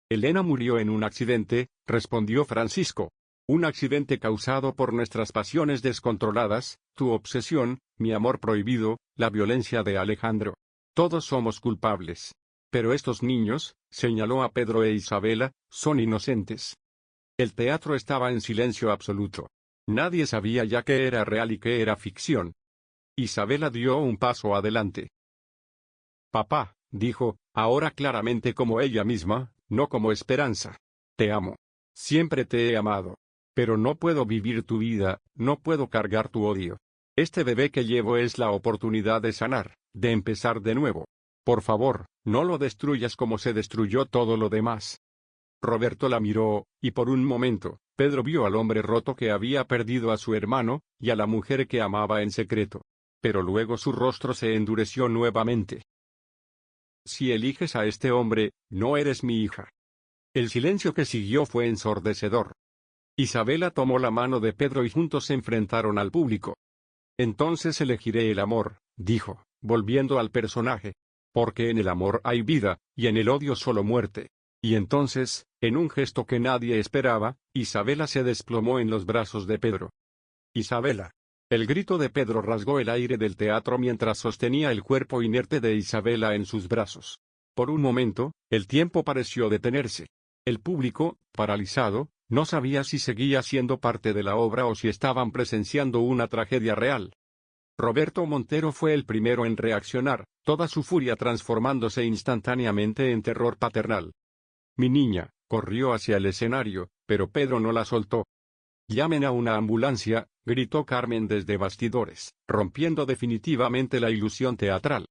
«Elena murió en un accidente», respondió Francisco. «Un accidente causado por nuestras pasiones descontroladas, tu obsesión, mi amor prohibido, la violencia de Alejandro. Todos somos culpables. Pero estos niños», señaló a Pedro e Isabela, «son inocentes». El teatro estaba en silencio absoluto. Nadie sabía ya qué era real y qué era ficción. Isabela dio un paso adelante. «Papá», dijo, ahora claramente como ella misma, no como Esperanza. «Te amo. Siempre te he amado. Pero no puedo vivir tu vida, no puedo cargar tu odio. Este bebé que llevo es la oportunidad de sanar, de empezar de nuevo. Por favor, no lo destruyas como se destruyó todo lo demás». Roberto la miró, y por un momento, Pedro vio al hombre roto que había perdido a su hermano, y a la mujer que amaba en secreto. Pero luego su rostro se endureció nuevamente. «Si eliges a este hombre, no eres mi hija». El silencio que siguió fue ensordecedor. Isabela tomó la mano de Pedro y juntos se enfrentaron al público. «Entonces elegiré el amor», dijo, volviendo al personaje. «Porque en el amor hay vida, y en el odio solo muerte». Y entonces, en un gesto que nadie esperaba, Isabela se desplomó en los brazos de Pedro. «Isabela». El grito de Pedro rasgó el aire del teatro mientras sostenía el cuerpo inerte de Isabela en sus brazos. Por un momento, el tiempo pareció detenerse. El público, paralizado, No sabía si seguía siendo parte de la obra o si estaban presenciando una tragedia real. Roberto Montero fue el primero en reaccionar, toda su furia transformándose instantáneamente en terror paternal. «Mi niña», corrió hacia el escenario, pero Pedro no la soltó. «Llamen a una ambulancia», gritó Carmen desde bastidores, rompiendo definitivamente la ilusión teatral.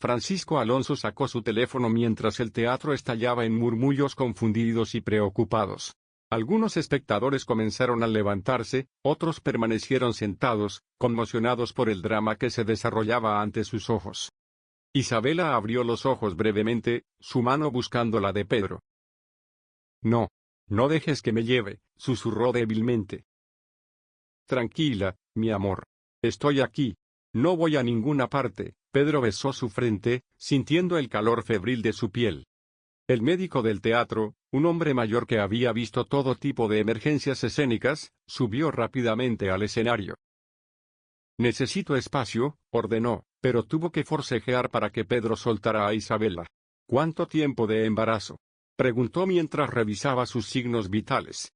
Francisco Alonso sacó su teléfono mientras el teatro estallaba en murmullos confundidos y preocupados. Algunos espectadores comenzaron a levantarse, otros permanecieron sentados, conmocionados por el drama que se desarrollaba ante sus ojos. Isabela abrió los ojos brevemente, su mano buscando la de Pedro. «No. No dejes que me lleve», susurró débilmente. «Tranquila, mi amor. Estoy aquí. No voy a ninguna parte». Pedro besó su frente, sintiendo el calor febril de su piel. El médico del teatro, un hombre mayor que había visto todo tipo de emergencias escénicas, subió rápidamente al escenario. «Necesito espacio», ordenó, pero tuvo que forcejear para que Pedro soltara a Isabela. «¿Cuánto tiempo de embarazo?», preguntó mientras revisaba sus signos vitales.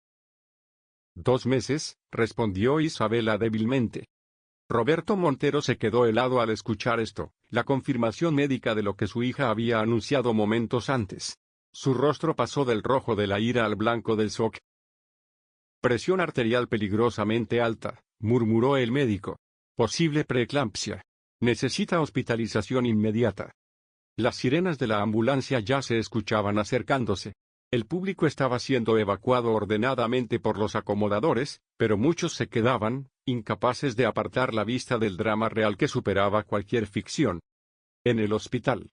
«2 meses», respondió Isabela débilmente. Roberto Montero se quedó helado al escuchar esto, la confirmación médica de lo que su hija había anunciado momentos antes. Su rostro pasó del rojo de la ira al blanco del shock. «Presión arterial peligrosamente alta», murmuró el médico. «Posible preeclampsia. Necesita hospitalización inmediata». Las sirenas de la ambulancia ya se escuchaban acercándose. El público estaba siendo evacuado ordenadamente por los acomodadores, pero muchos se quedaban, incapaces de apartar la vista del drama real que superaba cualquier ficción. En el hospital.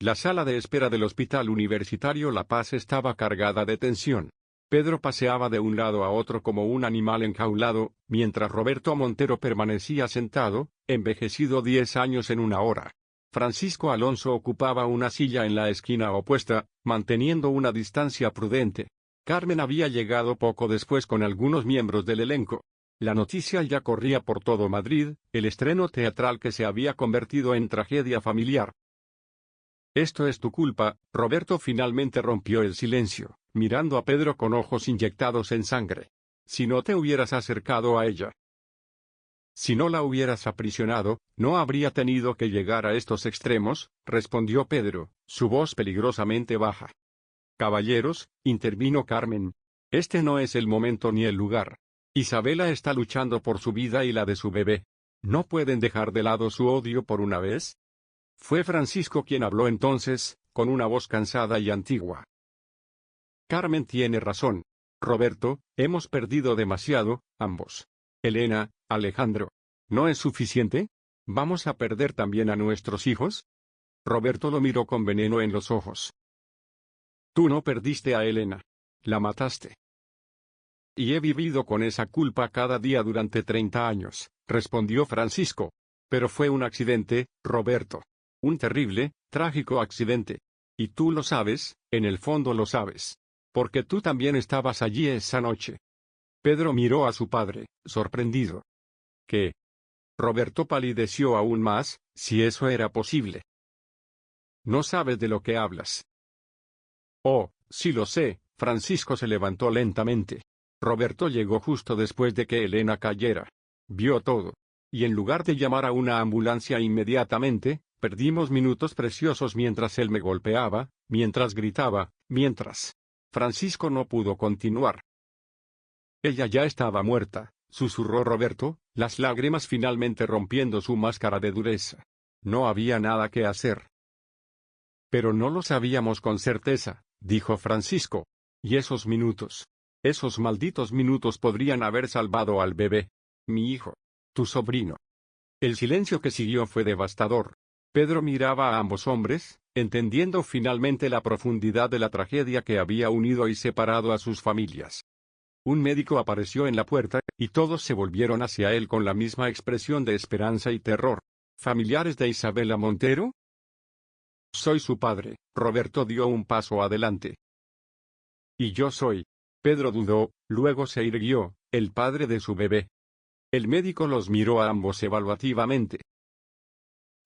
La sala de espera del Hospital Universitario La Paz estaba cargada de tensión. Pedro paseaba de un lado a otro como un animal enjaulado, mientras Roberto Montero permanecía sentado, envejecido 10 años en una hora. Francisco Alonso ocupaba una silla en la esquina opuesta, manteniendo una distancia prudente. Carmen había llegado poco después con algunos miembros del elenco. La noticia ya corría por todo Madrid, el estreno teatral que se había convertido en tragedia familiar. «Esto es tu culpa», Roberto finalmente rompió el silencio, mirando a Pedro con ojos inyectados en sangre. «Si no te hubieras acercado a ella. Si no la hubieras aprisionado, no habría tenido que llegar a estos extremos», respondió Pedro, su voz peligrosamente baja. «Caballeros», intervino Carmen, «este no es el momento ni el lugar. Isabela está luchando por su vida y la de su bebé. ¿No pueden dejar de lado su odio por una vez?». Fue Francisco quien habló entonces, con una voz cansada y antigua. «Carmen tiene razón. Roberto, hemos perdido demasiado, ambos. Elena, Alejandro. ¿No es suficiente? ¿Vamos a perder también a nuestros hijos?». Roberto lo miró con veneno en los ojos. «Tú no perdiste a Elena. La mataste. Y he vivido con esa culpa cada día durante 30 años», respondió Francisco. «Pero fue un accidente, Roberto. Un terrible, trágico accidente. Y tú lo sabes, en el fondo lo sabes. Porque tú también estabas allí esa noche». Pedro miró a su padre, sorprendido. «¿Qué?». Roberto palideció aún más, si eso era posible. «No sabes de lo que hablas». «Oh, sí lo sé». Francisco se levantó lentamente. Roberto llegó justo después de que Elena cayera. Vio todo. Y en lugar de llamar a una ambulancia inmediatamente, perdimos minutos preciosos mientras él me golpeaba, mientras gritaba, mientras. Francisco no pudo continuar. «Ella ya estaba muerta», susurró Roberto, las lágrimas finalmente rompiendo su máscara de dureza. «No había nada que hacer». «Pero no lo sabíamos con certeza», dijo Francisco. «Y esos malditos minutos podrían haber salvado al bebé. Mi hijo. Tu sobrino». El silencio que siguió fue devastador. Pedro miraba a ambos hombres, entendiendo finalmente la profundidad de la tragedia que había unido y separado a sus familias. Un médico apareció en la puerta, y todos se volvieron hacia él con la misma expresión de esperanza y terror. «¿Familiares de Isabela Montero?». «Soy su padre», Roberto dio un paso adelante. «Y yo soy». Pedro dudó, luego se irguió, «el padre de su bebé». El médico los miró a ambos evaluativamente.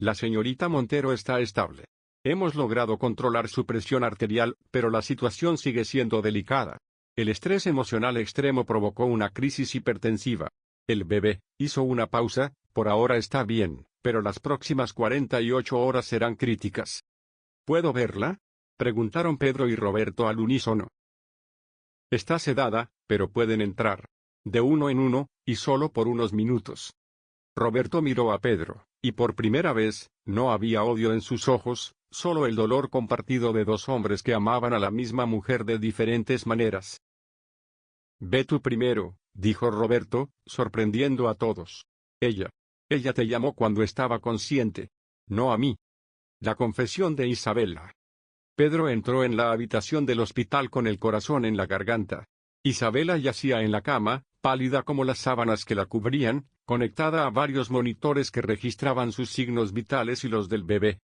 «La señorita Montero está estable. Hemos logrado controlar su presión arterial, pero la situación sigue siendo delicada. El estrés emocional extremo provocó una crisis hipertensiva. El bebé hizo una pausa. Por ahora está bien, pero las próximas 48 horas serán críticas. ¿Puedo verla?, preguntaron Pedro y Roberto al unísono. Está sedada, pero pueden entrar. De uno en uno, y solo por unos minutos. Roberto miró a Pedro, y por primera vez, no había odio en sus ojos, solo el dolor compartido de dos hombres que amaban a la misma mujer de diferentes maneras. Ve tú primero, dijo Roberto, sorprendiendo a todos. Ella te llamó cuando estaba consciente. No a mí. La confesión de Isabela. Pedro entró en la habitación del hospital con el corazón en la garganta. Isabela yacía en la cama, pálida como las sábanas que la cubrían, conectada a varios monitores que registraban sus signos vitales y los del bebé.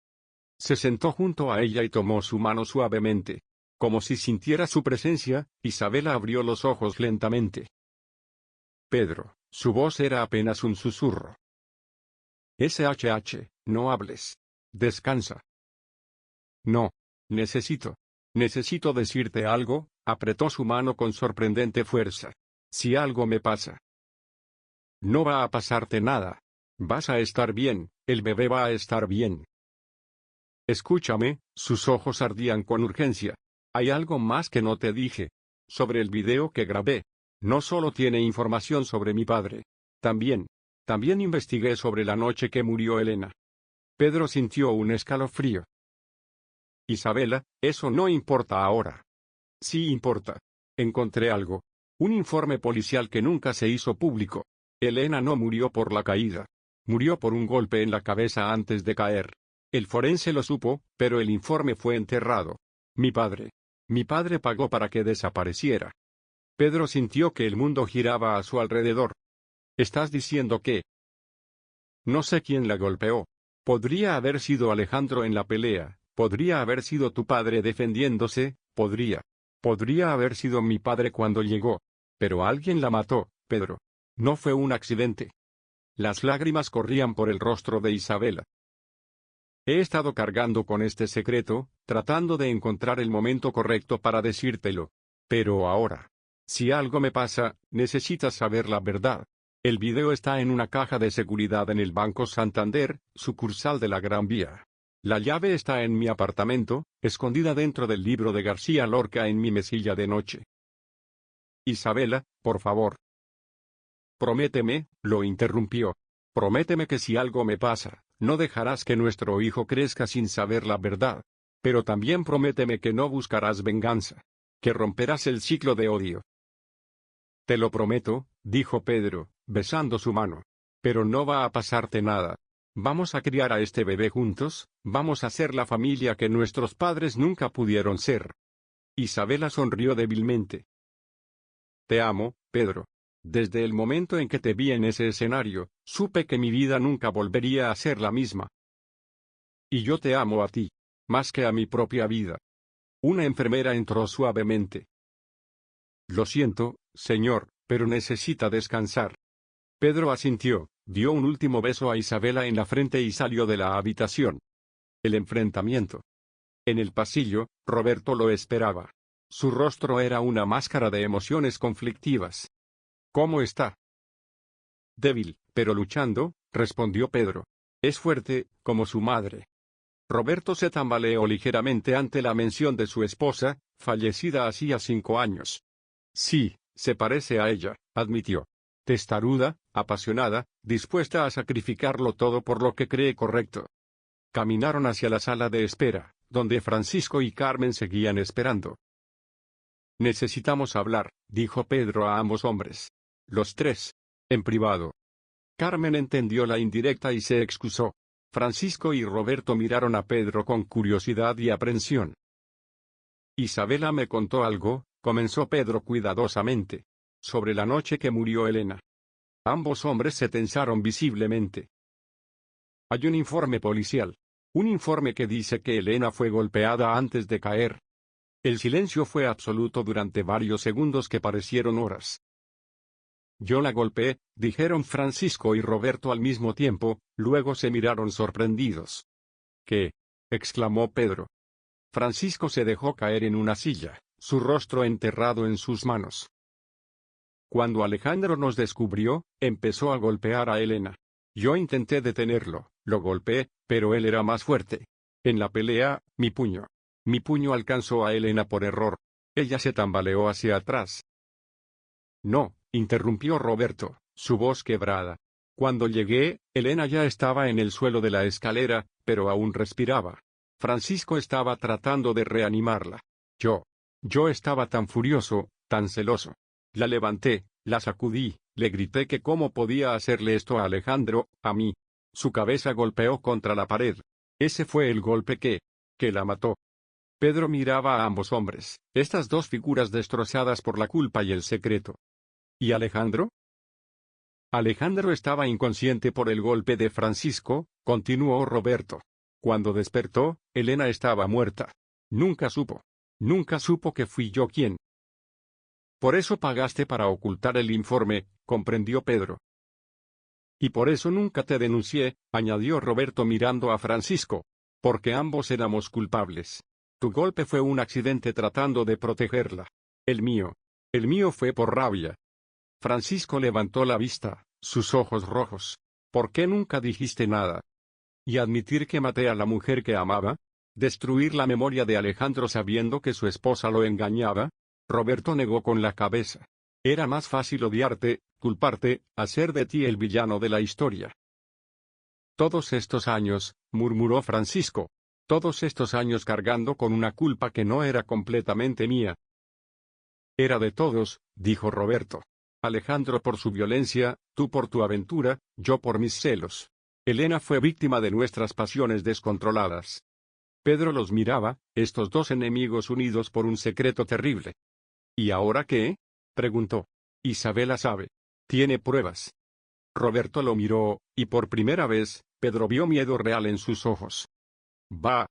Se sentó junto a ella y tomó su mano suavemente. Como si sintiera su presencia, Isabela abrió los ojos lentamente. Pedro, su voz era apenas un susurro. SHH, no hables. Descansa. No. Necesito decirte algo, apretó su mano con sorprendente fuerza. Si algo me pasa. No va a pasarte nada. Vas a estar bien, el bebé va a estar bien. Escúchame, sus ojos ardían con urgencia. Hay algo más que no te dije. Sobre el video que grabé. No solo tiene información sobre mi padre. También investigué sobre la noche que murió Elena. Pedro sintió un escalofrío. Isabela, eso no importa ahora. Sí importa. Encontré algo. Un informe policial que nunca se hizo público. Elena no murió por la caída. Murió por un golpe en la cabeza antes de caer. El forense lo supo, pero el informe fue enterrado. Mi padre pagó para que desapareciera. Pedro sintió que el mundo giraba a su alrededor. ¿Estás diciendo que? No sé quién la golpeó. Podría haber sido Alejandro en la pelea, podría haber sido tu padre defendiéndose, podría haber sido mi padre cuando llegó. Pero alguien la mató, Pedro. No fue un accidente. Las lágrimas corrían por el rostro de Isabela. He estado cargando con este secreto, tratando de encontrar el momento correcto para decírtelo. Pero ahora. Si algo me pasa, necesitas saber la verdad. El video está en una caja de seguridad en el Banco Santander, sucursal de la Gran Vía. La llave está en mi apartamento, escondida dentro del libro de García Lorca en mi mesilla de noche. Isabela, por favor. Prométeme, lo interrumpió. Prométeme que si algo me pasa, no dejarás que nuestro hijo crezca sin saber la verdad. Pero también prométeme que no buscarás venganza. Que romperás el ciclo de odio. Te lo prometo, dijo Pedro, besando su mano. Pero no va a pasarte nada. Vamos a criar a este bebé juntos, vamos a ser la familia que nuestros padres nunca pudieron ser. Isabela sonrió débilmente. Te amo, Pedro. Desde el momento en que te vi en ese escenario, supe que mi vida nunca volvería a ser la misma. Y yo te amo a ti, más que a mi propia vida. Una enfermera entró suavemente. Lo siento, señor, pero necesita descansar. Pedro asintió, dio un último beso a Isabela en la frente y salió de la habitación. El enfrentamiento. En el pasillo, Roberto lo esperaba. Su rostro era una máscara de emociones conflictivas. ¿Cómo está? Débil, pero luchando, respondió Pedro. Es fuerte, como su madre. Roberto se tambaleó ligeramente ante la mención de su esposa, fallecida hacía 5 años. Sí, se parece a ella, admitió. Testaruda, apasionada, dispuesta a sacrificarlo todo por lo que cree correcto. Caminaron hacia la sala de espera, donde Francisco y Carmen seguían esperando. Necesitamos hablar, dijo Pedro a ambos hombres. Los tres. En privado. Carmen entendió la indirecta y se excusó. Francisco y Roberto miraron a Pedro con curiosidad y aprensión. Isabela me contó algo, comenzó Pedro cuidadosamente. Sobre la noche que murió Elena. Ambos hombres se tensaron visiblemente. Hay un informe policial. Un informe que dice que Elena fue golpeada antes de caer. El silencio fue absoluto durante varios segundos que parecieron horas. Yo la golpeé, dijeron Francisco y Roberto al mismo tiempo, luego se miraron sorprendidos. ¿Qué? Exclamó Pedro. Francisco se dejó caer en una silla, su rostro enterrado en sus manos. Cuando Alejandro nos descubrió, empezó a golpear a Elena. Yo intenté detenerlo, lo golpeé, pero él era más fuerte. En la pelea, mi puño alcanzó a Elena por error. Ella se tambaleó hacia atrás. No, interrumpió Roberto, su voz quebrada. Cuando llegué, Elena ya estaba en el suelo de la escalera, pero aún respiraba. Francisco estaba tratando de reanimarla. Yo estaba tan furioso, tan celoso. La levanté, la sacudí, le grité que cómo podía hacerle esto a Alejandro, a mí. Su cabeza golpeó contra la pared. Ese fue el golpe que la mató. Pedro miraba a ambos hombres, estas dos figuras destrozadas por la culpa y el secreto. ¿Y Alejandro? Alejandro estaba inconsciente por el golpe de Francisco, continuó Roberto. Cuando despertó, Elena estaba muerta. Nunca supo que fui yo quien. Por eso pagaste para ocultar el informe, comprendió Pedro. Y por eso nunca te denuncié, añadió Roberto mirando a Francisco. Porque ambos éramos culpables. Tu golpe fue un accidente tratando de protegerla. El mío fue por rabia. Francisco levantó la vista, sus ojos rojos. ¿Por qué nunca dijiste nada? ¿Y admitir que maté a la mujer que amaba? ¿Destruir la memoria de Alejandro sabiendo que su esposa lo engañaba? Roberto negó con la cabeza. Era más fácil odiarte, culparte, hacer de ti el villano de la historia. Todos estos años, murmuró Francisco. Todos estos años cargando con una culpa que no era completamente mía. Era de todos, dijo Roberto. Alejandro por su violencia, tú por tu aventura, yo por mis celos. Elena fue víctima de nuestras pasiones descontroladas. Pedro los miraba, estos dos enemigos unidos por un secreto terrible. ¿Y ahora qué? Preguntó. Isabela sabe. Tiene pruebas. Roberto lo miró, y por primera vez, Pedro vio miedo real en sus ojos. Va.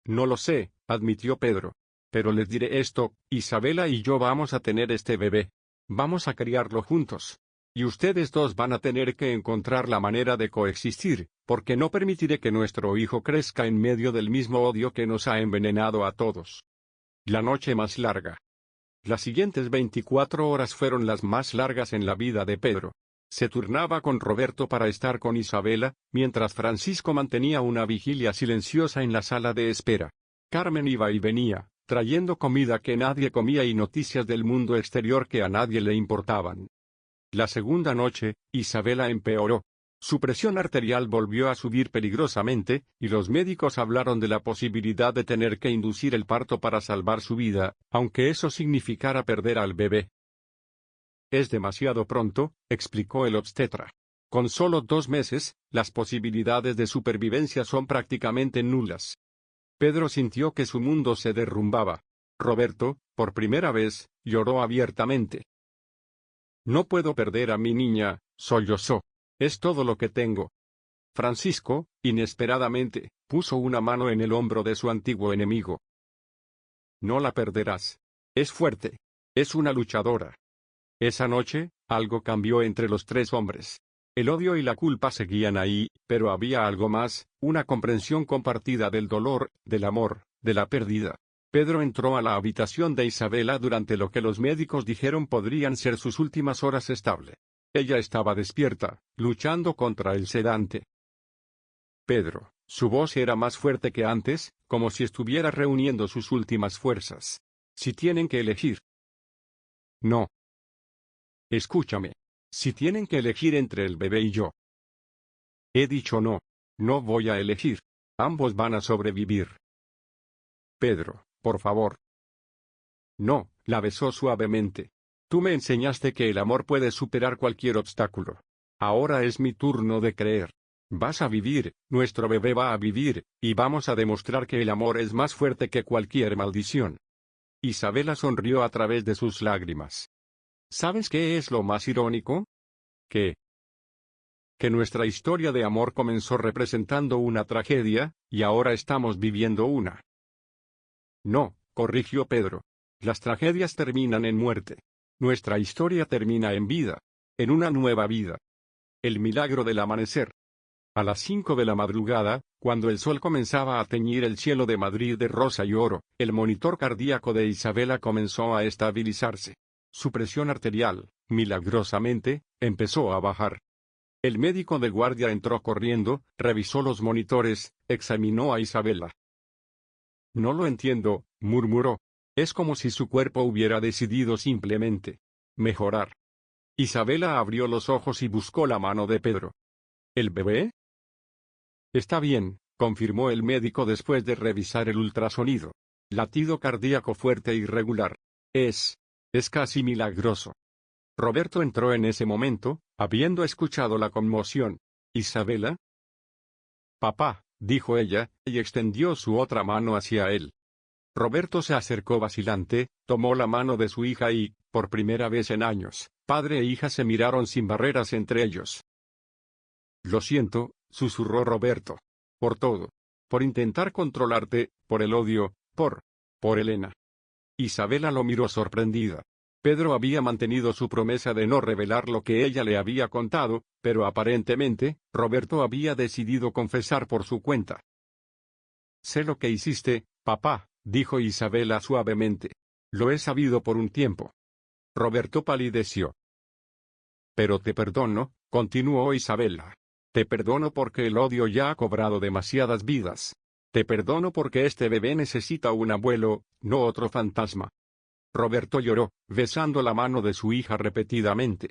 No lo sé, admitió Pedro. Pero les diré esto, Isabela y yo vamos a tener este bebé. Vamos a criarlo juntos. Y ustedes dos van a tener que encontrar la manera de coexistir, porque no permitiré que nuestro hijo crezca en medio del mismo odio que nos ha envenenado a todos. La noche más larga. Las siguientes 24 horas fueron las más largas en la vida de Pedro. Se turnaba con Roberto para estar con Isabela, mientras Francisco mantenía una vigilia silenciosa en la sala de espera. Carmen iba y venía, trayendo comida que nadie comía y noticias del mundo exterior que a nadie le importaban. La segunda noche, Isabela empeoró. Su presión arterial volvió a subir peligrosamente, y los médicos hablaron de la posibilidad de tener que inducir el parto para salvar su vida, aunque eso significara perder al bebé. Es demasiado pronto, explicó el obstetra. Con solo 2 meses, las posibilidades de supervivencia son prácticamente nulas. Pedro sintió que su mundo se derrumbaba. Roberto, por primera vez, lloró abiertamente. No puedo perder a mi niña, sollozó. Es todo lo que tengo. Francisco, inesperadamente, puso una mano en el hombro de su antiguo enemigo. No la perderás. Es fuerte. Es una luchadora. Esa noche, algo cambió entre los tres hombres. El odio y la culpa seguían ahí, pero había algo más, una comprensión compartida del dolor, del amor, de la pérdida. Pedro entró a la habitación de Isabela durante lo que los médicos dijeron podrían ser sus últimas horas estable. Ella estaba despierta, luchando contra el sedante. Pedro, su voz era más fuerte que antes, como si estuviera reuniendo sus últimas fuerzas. Si tienen que elegir. No. Escúchame. Si tienen que elegir entre el bebé y yo. He dicho no. No voy a elegir. Ambos van a sobrevivir. Pedro, por favor. No, la besó suavemente. Tú me enseñaste que el amor puede superar cualquier obstáculo. Ahora es mi turno de creer. Vas a vivir, nuestro bebé va a vivir, y vamos a demostrar que el amor es más fuerte que cualquier maldición. Isabela sonrió a través de sus lágrimas. ¿Sabes qué es lo más irónico? Que nuestra historia de amor comenzó representando una tragedia, y ahora estamos viviendo una. No, corrigió Pedro. Las tragedias terminan en muerte. Nuestra historia termina en vida. En una nueva vida. El milagro del amanecer. A las 5 de la madrugada, Cuando el sol comenzaba a teñir el cielo de Madrid de rosa y oro, el monitor cardíaco de Isabela comenzó a estabilizarse. Su presión arterial, milagrosamente, empezó a bajar. El médico de guardia entró corriendo, revisó los monitores, examinó a Isabela. No lo entiendo, murmuró. Es como si su cuerpo hubiera decidido simplemente mejorar. Isabela abrió los ojos y buscó la mano de Pedro. ¿El bebé? Está bien, confirmó el médico después de revisar el ultrasonido. Latido cardíaco fuerte e irregular. Es casi milagroso. Roberto entró en ese momento, habiendo escuchado la conmoción. ¿Isabela? Papá, dijo ella, y extendió su otra mano hacia él. Roberto se acercó vacilante, tomó la mano de su hija y, por primera vez en años, padre e hija se miraron sin barreras entre ellos. Lo siento, susurró Roberto. Por todo. Por intentar controlarte, por el odio, por Elena. Isabela lo miró sorprendida. Pedro había mantenido su promesa de no revelar lo que ella le había contado, pero aparentemente, Roberto había decidido confesar por su cuenta. Sé lo que hiciste, papá, dijo Isabela suavemente. Lo he sabido por un tiempo. Roberto palideció. Pero te perdono, continuó Isabela. Te perdono porque el odio ya ha cobrado demasiadas vidas. Te perdono porque este bebé necesita un abuelo, no otro fantasma. Roberto lloró, besando la mano de su hija repetidamente.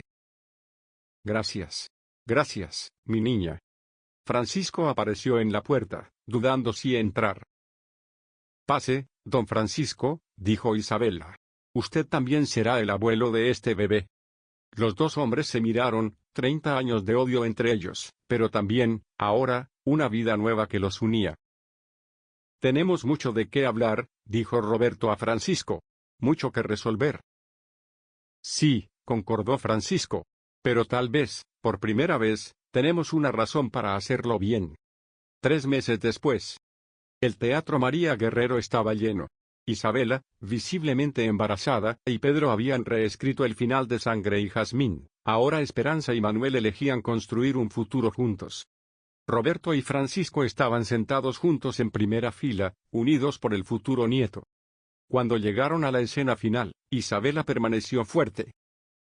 Gracias. Gracias, mi niña. Francisco apareció en la puerta, dudando si entrar. Pase, don Francisco, dijo Isabela. Usted también será el abuelo de este bebé. Los dos hombres se miraron, 30 años de odio entre ellos, pero también, ahora, una vida nueva que los unía. Tenemos mucho de qué hablar, dijo Roberto a Francisco. Mucho que resolver. Sí, concordó Francisco. Pero tal vez, por primera vez, tenemos una razón para hacerlo bien. 3 meses después. El Teatro María Guerrero estaba lleno. Isabela, visiblemente embarazada, y Pedro habían reescrito el final de Sangre y Jazmín. Ahora Esperanza y Manuel elegían construir un futuro juntos. Roberto y Francisco estaban sentados juntos en primera fila, unidos por el futuro nieto. Cuando llegaron a la escena final, Isabela permaneció fuerte.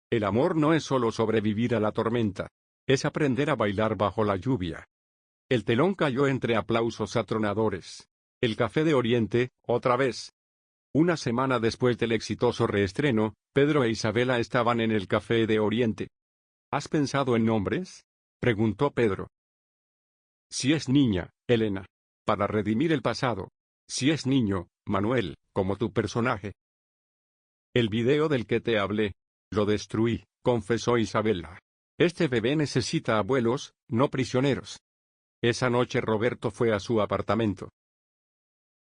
El amor no es solo sobrevivir a la tormenta. Es aprender a bailar bajo la lluvia. El telón cayó entre aplausos atronadores. El Café de Oriente, otra vez. Una semana después del exitoso reestreno, Pedro e Isabela estaban en el Café de Oriente. ¿Has pensado en nombres?, preguntó Pedro. Si es niña, Elena. Para redimir el pasado. Si es niño, Manuel, como tu personaje. El video del que te hablé. Lo destruí, confesó Isabela. Este bebé necesita abuelos, no prisioneros. Esa noche Roberto fue a su apartamento.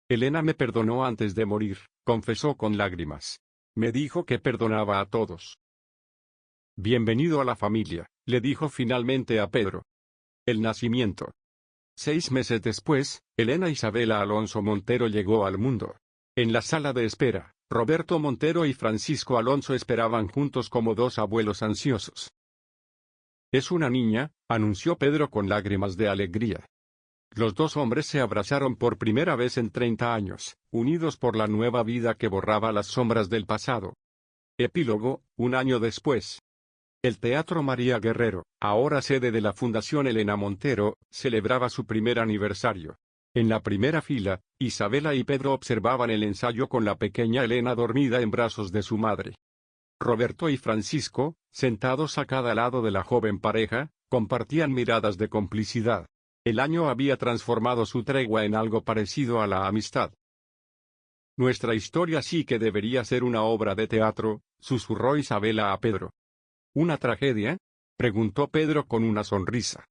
Elena me perdonó antes de morir, confesó con lágrimas. Me dijo que perdonaba a todos. Bienvenido a la familia, le dijo finalmente a Pedro. El nacimiento. 6 meses después, Elena Isabela Alonso Montero llegó al mundo. En la sala de espera, Roberto Montero y Francisco Alonso esperaban juntos como dos abuelos ansiosos. Es una niña, anunció Pedro con lágrimas de alegría. Los dos hombres se abrazaron por primera vez en 30 años, unidos por la nueva vida que borraba las sombras del pasado. Epílogo, 1 año después. El Teatro María Guerrero, ahora sede de la Fundación Elena Montero, celebraba su primer aniversario. En la primera fila, Isabela y Pedro observaban el ensayo con la pequeña Elena dormida en brazos de su madre. Roberto y Francisco, sentados a cada lado de la joven pareja, compartían miradas de complicidad. El año había transformado su tregua en algo parecido a la amistad. Nuestra historia sí que debería ser una obra de teatro, susurró Isabela a Pedro. ¿Una tragedia?, preguntó Pedro con una sonrisa.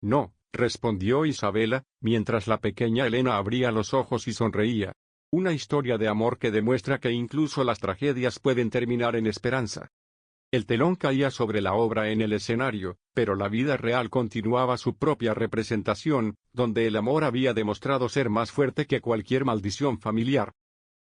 No, respondió Isabela, mientras la pequeña Elena abría los ojos y sonreía. Una historia de amor que demuestra que incluso las tragedias pueden terminar en esperanza. El telón caía sobre la obra en el escenario, pero la vida real continuaba su propia representación, donde el amor había demostrado ser más fuerte que cualquier maldición familiar.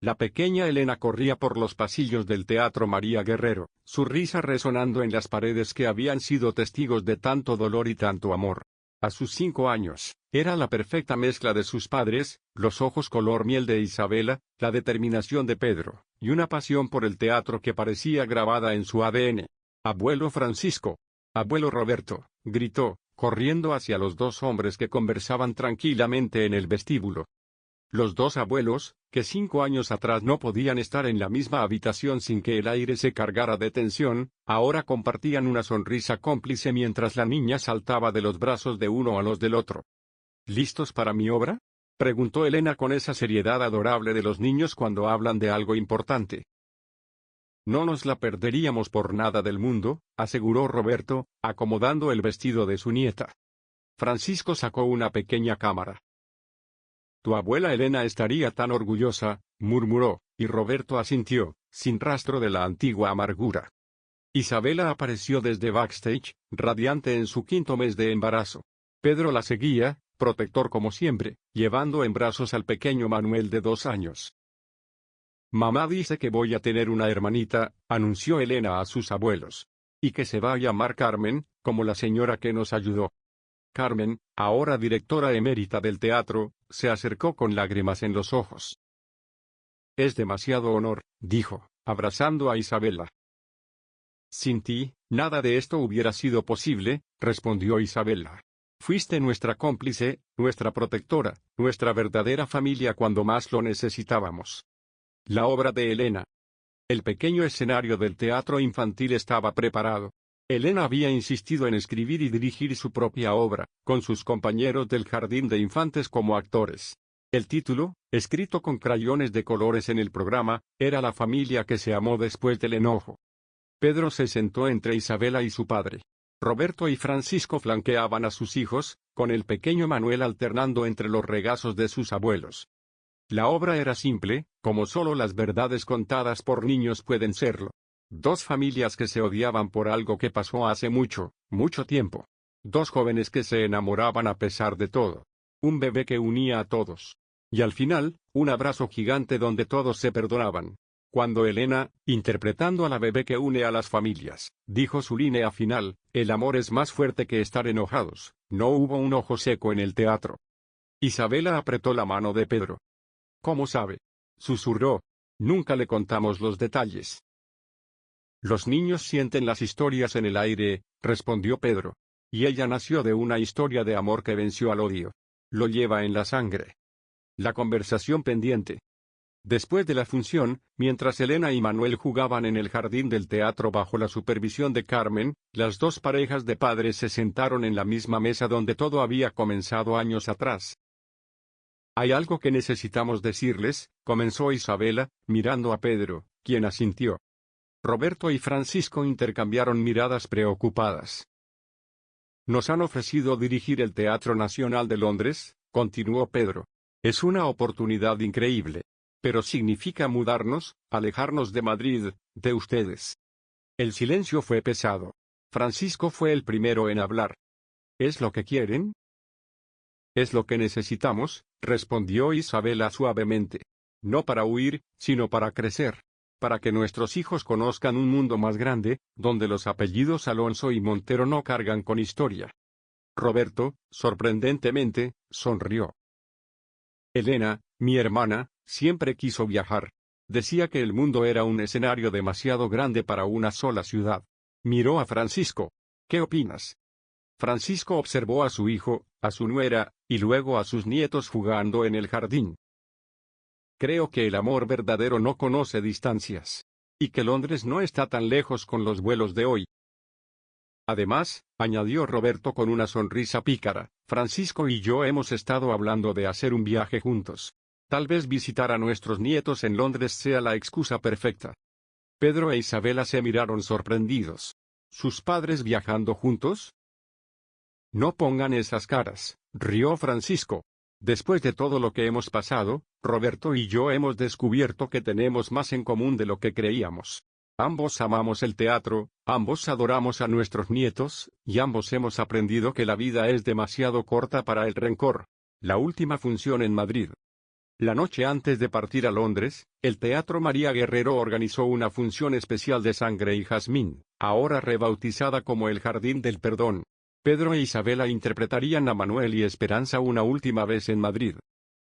La pequeña Elena corría por los pasillos del Teatro María Guerrero, su risa resonando en las paredes que habían sido testigos de tanto dolor y tanto amor. A sus 5 años, era la perfecta mezcla de sus padres, los ojos color miel de Isabela, la determinación de Pedro, y una pasión por el teatro que parecía grabada en su ADN. «Abuelo Francisco. Abuelo Roberto», gritó, corriendo hacia los dos hombres que conversaban tranquilamente en el vestíbulo. Los dos abuelos, que 5 años atrás no podían estar en la misma habitación sin que el aire se cargara de tensión, ahora compartían una sonrisa cómplice mientras la niña saltaba de los brazos de uno a los del otro. «¿Listos para mi obra?», preguntó Elena con esa seriedad adorable de los niños cuando hablan de algo importante. «No nos la perderíamos por nada del mundo», aseguró Roberto, acomodando el vestido de su nieta. Francisco sacó una pequeña cámara. «Tu abuela Elena estaría tan orgullosa», murmuró, y Roberto asintió, sin rastro de la antigua amargura. Isabela apareció desde backstage, radiante en su 5.º mes de embarazo. Pedro la seguía, protector como siempre, llevando en brazos al pequeño Manuel de 2 años. «Mamá dice que voy a tener una hermanita», anunció Elena a sus abuelos. «Y que se va a llamar Carmen, como la señora que nos ayudó». Carmen, ahora directora emérita del teatro, se acercó con lágrimas en los ojos. «Es demasiado honor», dijo, abrazando a Isabela. «Sin ti, nada de esto hubiera sido posible», respondió Isabela. «Fuiste nuestra cómplice, nuestra protectora, nuestra verdadera familia cuando más lo necesitábamos». La obra de Elena. El pequeño escenario del teatro infantil estaba preparado. Elena había insistido en escribir y dirigir su propia obra, con sus compañeros del jardín de infantes como actores. El título, escrito con crayones de colores en el programa, era La familia que se amó después del enojo. Pedro se sentó entre Isabela y su padre. Roberto y Francisco flanqueaban a sus hijos, con el pequeño Manuel alternando entre los regazos de sus abuelos. La obra era simple, como solo las verdades contadas por niños pueden serlo. 2 familias que se odiaban por algo que pasó hace mucho, mucho tiempo. 2 jóvenes que se enamoraban a pesar de todo. Un bebé que unía a todos. Y al final, un abrazo gigante donde todos se perdonaban. Cuando Elena, interpretando a la bebé que une a las familias, dijo su línea final, «El amor es más fuerte que estar enojados», no hubo un ojo seco en el teatro. Isabela apretó la mano de Pedro. «¿Cómo sabe?», susurró. «Nunca le contamos los detalles». «Los niños sienten las historias en el aire», respondió Pedro. «Y ella nació de una historia de amor que venció al odio. Lo lleva en la sangre». La conversación pendiente. Después de la función, mientras Elena y Manuel jugaban en el jardín del teatro bajo la supervisión de Carmen, las 2 parejas de padres se sentaron en la misma mesa donde todo había comenzado años atrás. «Hay algo que necesitamos decirles», comenzó Isabela, mirando a Pedro, quien asintió. Roberto y Francisco intercambiaron miradas preocupadas. «Nos han ofrecido dirigir el Teatro Nacional de Londres», continuó Pedro. «Es una oportunidad increíble. Pero significa mudarnos, alejarnos de Madrid, de ustedes». El silencio fue pesado. Francisco fue el primero en hablar. «¿Es lo que quieren?». «Es lo que necesitamos», respondió Isabela suavemente. «No para huir, sino para crecer. Para que nuestros hijos conozcan un mundo más grande, donde los apellidos Alonso y Montero no cargan con historia». Roberto, sorprendentemente, sonrió. «Elena, mi hermana, siempre quiso viajar. Decía que el mundo era un escenario demasiado grande para una sola ciudad». Miró a Francisco. «¿Qué opinas?». Francisco observó a su hijo, a su nuera, y luego a sus nietos jugando en el jardín. «Creo que el amor verdadero no conoce distancias. Y que Londres no está tan lejos con los vuelos de hoy». Además, añadió Roberto con una sonrisa pícara, «Francisco y yo hemos estado hablando de hacer un viaje juntos. Tal vez visitar a nuestros nietos en Londres sea la excusa perfecta». Pedro e Isabela se miraron sorprendidos. ¿Sus padres viajando juntos? «No pongan esas caras», rió Francisco. «Después de todo lo que hemos pasado, Roberto y yo hemos descubierto que tenemos más en común de lo que creíamos. Ambos amamos el teatro, ambos adoramos a nuestros nietos, y ambos hemos aprendido que la vida es demasiado corta para el rencor». La última función en Madrid. La noche antes de partir a Londres, el Teatro María Guerrero organizó una función especial de Sangre y Jazmín, ahora rebautizada como el Jardín del Perdón. Pedro e Isabela interpretarían a Manuel y Esperanza una última vez en Madrid.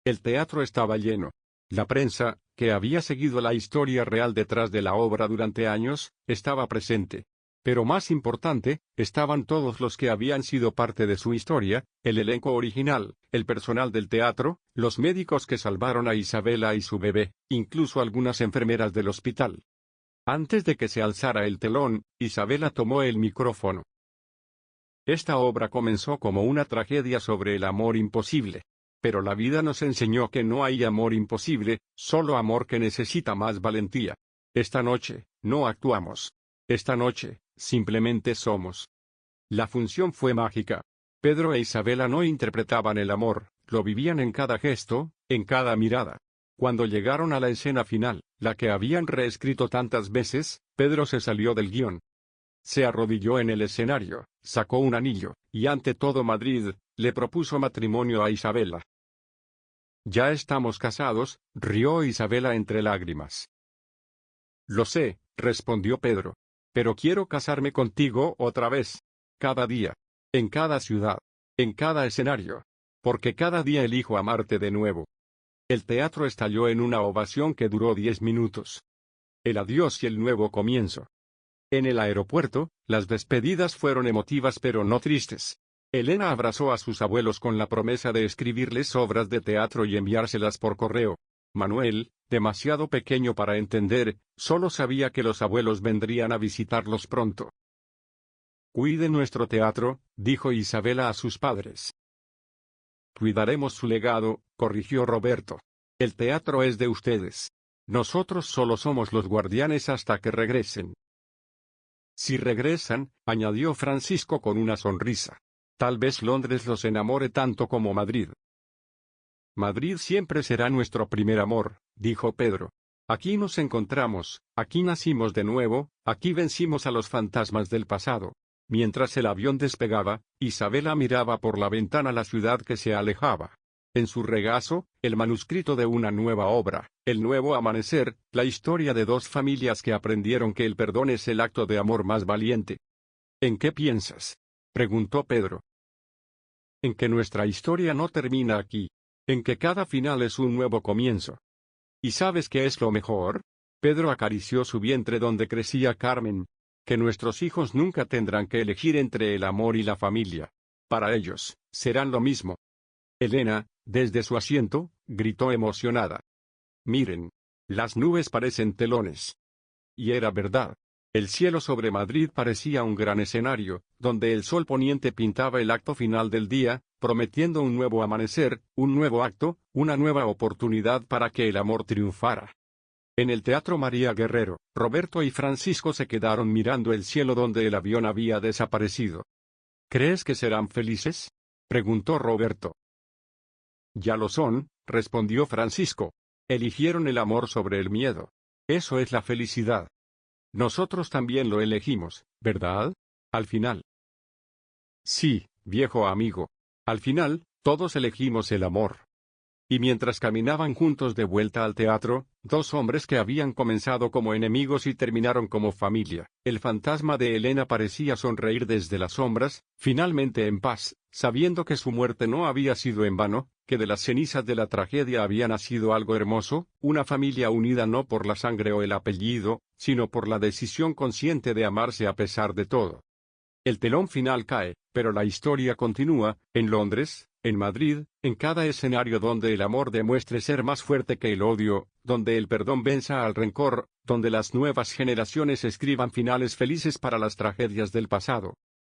El teatro estaba lleno. La prensa, que había seguido la historia real detrás de la obra durante años, estaba presente. Pero más importante, estaban todos los que habían sido parte de su historia, el elenco original, el personal del teatro, los médicos que salvaron a Isabela y su bebé, incluso algunas enfermeras del hospital. Antes de que se alzara el telón, Isabela tomó el micrófono. Esta obra comenzó como una tragedia sobre el amor imposible. Pero la vida nos enseñó que no hay amor imposible, solo amor que necesita más valentía. Esta noche, no actuamos. Esta noche, simplemente somos. La función fue mágica. Pedro e Isabela no interpretaban el amor, lo vivían en cada gesto, en cada mirada. Cuando llegaron a la escena final, la que habían reescrito tantas veces, Pedro se salió del guión. Se arrodilló en el escenario, sacó un anillo, y ante todo Madrid, le propuso matrimonio a Isabela. Ya estamos casados, rió Isabela entre lágrimas. Lo sé, respondió Pedro. Pero quiero casarme contigo otra vez. Cada día. En cada ciudad. En cada escenario. Porque cada día elijo amarte de nuevo. El teatro estalló en una ovación que duró 10 minutos. El adiós y el nuevo comienzo. En el aeropuerto, las despedidas fueron emotivas pero no tristes. Elena abrazó a sus abuelos con la promesa de escribirles obras de teatro y enviárselas por correo. Manuel, demasiado pequeño para entender, solo sabía que los abuelos vendrían a visitarlos pronto. «Cuide nuestro teatro», dijo Isabela a sus padres. «Cuidaremos su legado», corrigió Roberto. «El teatro es de ustedes. Nosotros solo somos los guardianes hasta que regresen». «Si regresan», añadió Francisco con una sonrisa. «Tal vez Londres los enamore tanto como Madrid». «Madrid siempre será nuestro primer amor», dijo Pedro. «Aquí nos encontramos, aquí nacimos de nuevo, aquí vencimos a los fantasmas del pasado». Mientras el avión despegaba, Isabela miraba por la ventana la ciudad que se alejaba. En su regazo, el manuscrito de una nueva obra, El nuevo amanecer, la historia de dos familias que aprendieron que el perdón es el acto de amor más valiente. «¿En qué piensas?», preguntó Pedro. «En que nuestra historia no termina aquí. En que cada final es un nuevo comienzo». «¿Y sabes qué es lo mejor?», Pedro acarició su vientre donde crecía Carmen. «Que nuestros hijos nunca tendrán que elegir entre el amor y la familia. Para ellos, serán lo mismo». Elena, desde su asiento, gritó emocionada. «Miren. Las nubes parecen telones». Y era verdad. El cielo sobre Madrid parecía un gran escenario, donde el sol poniente pintaba el acto final del día, prometiendo un nuevo amanecer, un nuevo acto, una nueva oportunidad para que el amor triunfara. En el Teatro María Guerrero, Roberto y Francisco se quedaron mirando el cielo donde el avión había desaparecido. «¿Crees que serán felices?», preguntó Roberto. «Ya lo son», respondió Francisco. «Eligieron el amor sobre el miedo. Eso es la felicidad. Nosotros también lo elegimos, ¿verdad? Al final». «Sí, viejo amigo. Al final, todos elegimos el amor». Y mientras caminaban juntos de vuelta al teatro, dos hombres que habían comenzado como enemigos y terminaron como familia, el fantasma de Elena parecía sonreír desde las sombras, finalmente en paz, sabiendo que su muerte no había sido en vano, que de las cenizas de la tragedia había nacido algo hermoso, una familia unida no por la sangre o el apellido, sino por la decisión consciente de amarse a pesar de todo. El telón final cae, pero la historia continúa, en Londres, en Madrid, en cada escenario donde el amor demuestre ser más fuerte que el odio, donde el perdón venza al rencor, donde las nuevas generaciones escriban finales felices para las tragedias del pasado.